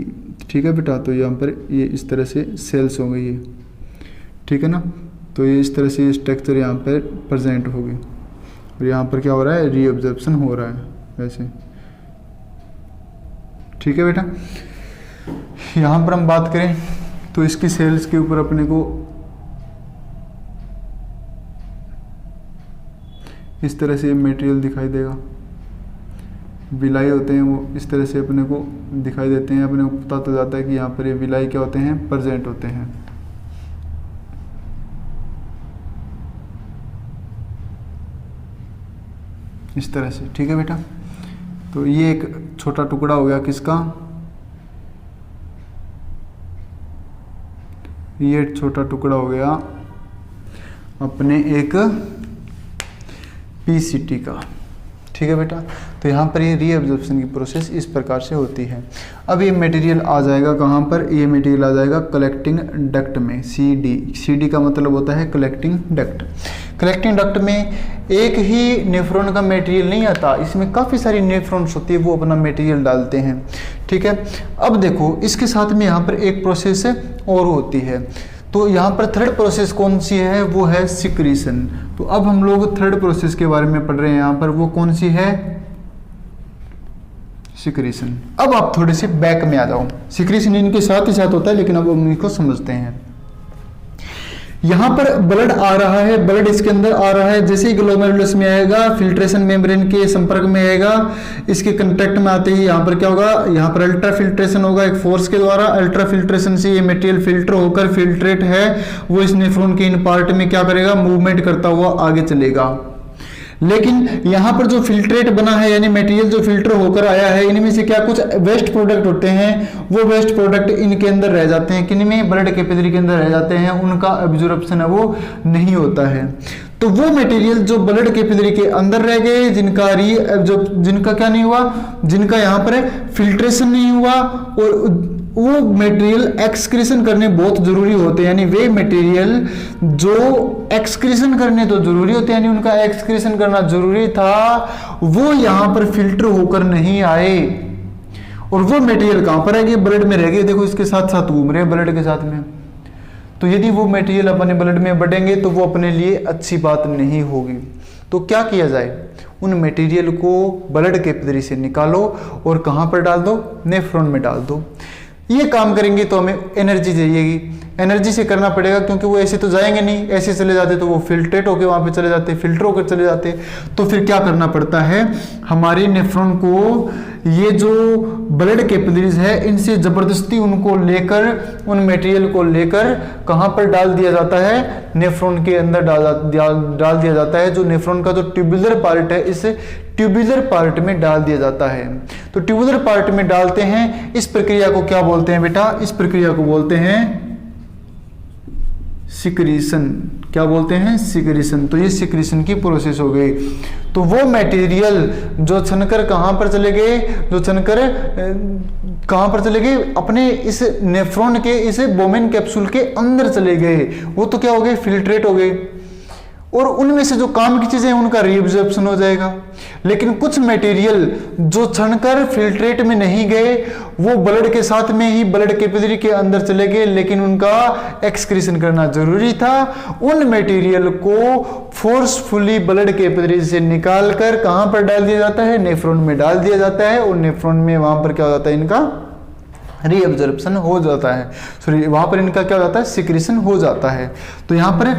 ठीक है बेटा। तो यहाँ पर ये इस तरह से सेल्स हो गई है, ठीक है ना। तो ये इस तरह से ये स्ट्रक्चर यहाँ पर प्रेजेंट हो गई और यहाँ पर क्या हो रहा है, रीअब्जॉर्प्शन हो रहा है वैसे, ठीक है बेटा। यहाँ पर हम बात करें तो इसकी सेल्स के ऊपर अपने को इस तरह से मटेरियल दिखाई देगा, विलाई होते हैं वो इस तरह से अपने को दिखाई देते हैं। अपने को पता तो जाता है कि यहाँ पर ये विलाई क्या होते हैं, प्रेजेंट होते हैं। इस तरह से, ठीक है बेटा। तो ये एक छोटा टुकड़ा हो गया किसका, ये छोटा टुकड़ा हो गया अपने एक PCT का, ठीक है बेटा। तो यहाँ पर ये रीअब्जॉर्प्शन की प्रोसेस इस प्रकार से होती है। अब ये मटेरियल आ जाएगा कहाँ पर, ये मटेरियल आ जाएगा कलेक्टिंग डक्ट में, CD का मतलब होता है कलेक्टिंग डक्ट। कलेक्टिंग डक्ट में एक ही नेफ्रॉन का मटेरियल नहीं आता, इसमें काफ़ी सारी नेफ्रॉन्स होती है, वो अपना मटेरियल डालते हैं, ठीक है। अब देखो इसके साथ में यहाँ पर एक प्रोसेस और होती है। तो यहाँ पर थर्ड प्रोसेस कौन सी है, वो है सिक्रीशन। तो अब हम लोग थर्ड प्रोसेस के बारे में पढ़ रहे हैं यहाँ पर, वो कौन सी है, सिक्रीशन। अब आप थोड़े से बैक में आ जाओ, सिक्रीशन इनके साथ ही साथ होता है, लेकिन अब हम इनको समझते हैं। यहाँ पर ब्लड आ रहा है, ब्लड इसके अंदर आ रहा है, जैसे ही ग्लोमेरुलस में आएगा, फिल्ट्रेशन मेम्ब्रेन के संपर्क में आएगा, इसके कांटेक्ट में आते ही यहाँ पर क्या होगा, यहाँ पर अल्ट्रा फिल्ट्रेशन होगा एक फोर्स के द्वारा। अल्ट्रा फिल्ट्रेशन से ये मटेरियल फिल्टर होकर फिल्ट्रेट है वो इस नेफ्रॉन के इन पार्ट में क्या करेगा, मूवमेंट करता हुआ आगे चलेगा। लेकिन यहाँ पर जो फिल्ट्रेट बना है यानी मटेरियल जो फिल्टर होकर आया है, इनमें से क्या कुछ वेस्ट प्रोडक्ट होते हैं, वो वेस्ट प्रोडक्ट इनके अंदर रह जाते हैं, किन में, ब्लड कैपिलरी के अंदर रह जाते हैं, उनका एब्जॉर्प्शन है वो नहीं होता है। तो वो मटेरियल जो ब्लड कैपिलरी के अंदर रह गए, जिनका क्या नहीं हुआ, जिनका यहाँ पर फिल्ट्रेशन नहीं हुआ, और वो मटेरियल एक्सक्रीशन करने बहुत जरूरी होते हैं, यानी वे मटेरियल जो एक्सक्रीशन करने तो जरूरी होते हैं, यानी उनका एक्सक्रीशन करना जरूरी था, वो यहाँ पर फिल्टर होकर नहीं आए। और वो मटेरियल कहाँ पर रह गए, ब्लड में रह गए। देखो इसके साथ साथ घूम रहे हैं ब्लड के साथ में। तो यदि वो मटेरियल अपने ब्लड में बढ़ेंगे तो वो अपने लिए अच्छी बात नहीं होगी। तो क्या किया जाए, उन मटेरियल को ब्लड कैपिलरी से निकालो और कहाँ पर डाल दो, नेफ्रॉन में डाल दो। ये काम करेंगे तो हमें एनर्जी चाहिएगी, एनर्जी से करना पड़ेगा, क्योंकि वो ऐसे तो जाएंगे नहीं, ऐसे चले जाते तो वो फिल्ट्रेट होकर वहाँ पे चले जाते, फिल्टर होकर चले जाते। तो फिर क्या करना पड़ता है, हमारे नेफ्रॉन को ये जो ब्लड कैपिलरीज है इनसे जबरदस्ती उनको लेकर, उन मटेरियल को लेकर कहाँ पर डाल दिया जाता है, नेफ्रॉन के अंदर डाल दिया जाता है। जो नेफ्रॉन का जो ट्यूबुलर पार्ट है, इस ट्यूबुलर पार्ट में डाल दिया जाता है। तो ट्यूबुलर पार्ट में डालते हैं, इस प्रक्रिया को क्या बोलते हैं बेटा, इस प्रक्रिया को बोलते हैं सिक्रीशन। क्या बोलते हैं, सिक्रीशन। तो ये सिक्रीशन की प्रोसेस हो गई। तो वो मटेरियल जो छनकर कहां पर चले गए, जो छनकर कहां पर चले गए, अपने इस नेफ्रॉन के इस बोमेन कैप्सूल के अंदर चले गए, वो तो क्या हो गए, फिल्ट्रेट हो गए। और उनमें से जो काम की चीजें हैं उनका रीअब्जॉर्प्शन हो जाएगा। लेकिन कुछ मटेरियल जो छनकर फिल्ट्रेट में नहीं गए, वो ब्लड के साथ में ही ब्लड कैपिलरी के अंदर चले गए, लेकिन उनका एक्सक्रीशन करना जरूरी था। उन मटेरियल को फोर्सफुली ब्लड कैपिलरी से निकालकर कहां पर डाल दिया जाता है, नेफ्रॉन में डाल दिया जाता है। और नेफ्रॉन में वहां पर क्या हो जाता है, इनका रीअब्जॉर्प्शन हो जाता है, सॉरी वहां पर इनका क्या हो जाता है, सिक्रीशन हो जाता है। तो यहां पर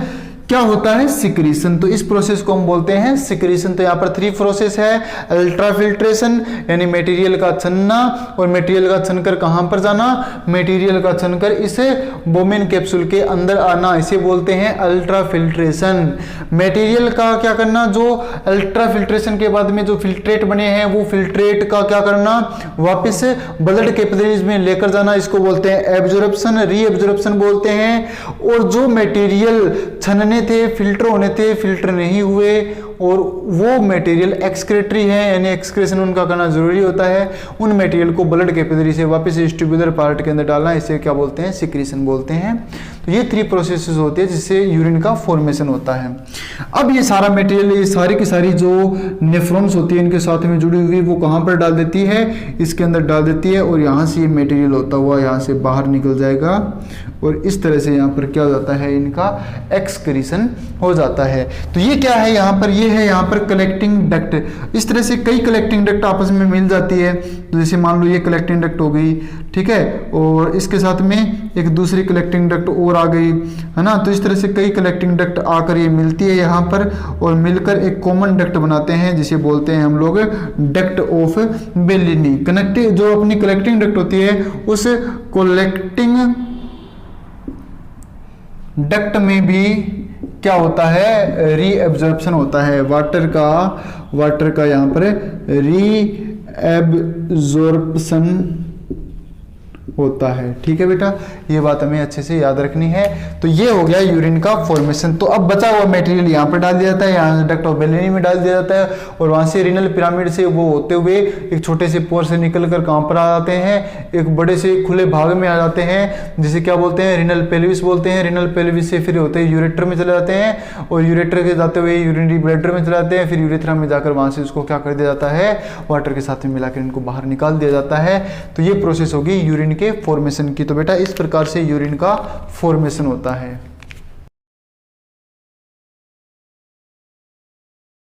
क्या होता है, सिक्रीशन। तो इस प्रोसेस को हम बोलते हैं सिक्रीशन। तो यहाँ पर 3 प्रोसेस है, अल्ट्रा फिल्ट्रेशन यानी मटेरियल का छनना, और मटेरियल का छनकर कहां पर जाना, मटेरियल का छनकर इस बोमेन कैप्सूल के अंदर आना, इसे बोलते हैं अल्ट्रा फिल्ट्रेशन। मटेरियल का क्या करना, जो अल्ट्रा फिल्ट्रेशन के बाद में जो फिल्ट्रेट बने हैं, वो फिल्ट्रेट का क्या करना, वापस ब्लड कैपिलरीज में लेकर जाना, इसको बोलते हैं एब्जॉर्प्शन, रीअब्जॉर्प्शन बोलते हैं। और जो मटेरियल छनने बनने थे, फिल्टर होने थे, फिल्टर नहीं हुए, और वो मटेरियल एक्सक्रेटरी है, यानी एक्सक्रेशन उनका करना जरूरी होता है, उन मटेरियल को ब्लड कैपिलरी से वापस इस ट्यूबुलर पार्ट के अंदर डालना, इसे क्या बोलते हैं, सिक्रीशन बोलते हैं। तो ये 3 प्रोसेसेस होती है जिससे यूरिन का फॉर्मेशन होता है। अब ये सारा मटेरियल, ये सारी की सारी जो नेफ्रॉन्स होती है इनके साथ में जुड़ी हुई, वो कहाँ पर डाल देती है, इसके अंदर डाल देती है, और यहाँ से ये मटेरियल होता हुआ यहाँ से बाहर निकल जाएगा, और इस तरह से यहाँ पर क्या हो जाता है, इनका एक्सक्रीशन हो जाता है। तो ये क्या है यहाँ पर, ये है यहाँ पर कलेक्टिंग डक्ट। इस तरह से कई कलेक्टिंग डक्ट आपस में मिल जाती है। तो जैसे मान लो ये कलेक्टिंग डक्ट हो गई, ठीक है, और इसके साथ में एक दूसरी कलेक्टिंग डक्ट और आ गई, है ना। तो इस तरह से कई कलेक्टिंग डक्ट आकर ये मिलती है यहाँ पर, और मिलकर एक कॉमन डक्ट बनाते हैं जिसे बोलते हैं हम लोग डक्ट ऑफ बेलिनी। कनेक्टिंग जो अपनी कलेक्टिंग डक्ट होती है, उस कलेक्टिंग डक्ट में भी क्या होता है, रीएब्जॉर्प्शन होता है वाटर का यहाँ पर रीएब्जॉर्प्शन होता है। ठीक है बेटा, ये बात हमें अच्छे से याद रखनी है। तो ये हो गया यूरिन का फॉर्मेशन। तो अब बचा हुआ मटेरियल यहाँ पर डाल दिया जाता है, यहाँ से डक्ट ऑफ बेलिनी में डाल दिया जाता है, और वहां से रीनल पिरामिड से वो होते हुए एक छोटे से पोर से निकलकर कहाँ पर आ जाते हैं, एक बड़े से खुले भाग में आ जाते हैं, जिसे क्या बोलते हैं, रीनल पेल्विस बोलते हैं। रीनल पेल्विस से फिर होते हैं यूरेटर में चले जाते हैं, और यूरेटर के जाते हुए यूरिनरी ब्लैडर में चले जाते हैं, फिर यूरेथ्रा में जाकर वहां से उसको क्या कर दिया जाता है, वाटर के साथ में मिलाकर इनको बाहर निकाल दिया जाता है। तो ये प्रोसेस होगी यूरिन के फॉर्मेशन की। तो बेटा इस प्रकार से यूरिन का फॉर्मेशन होता है।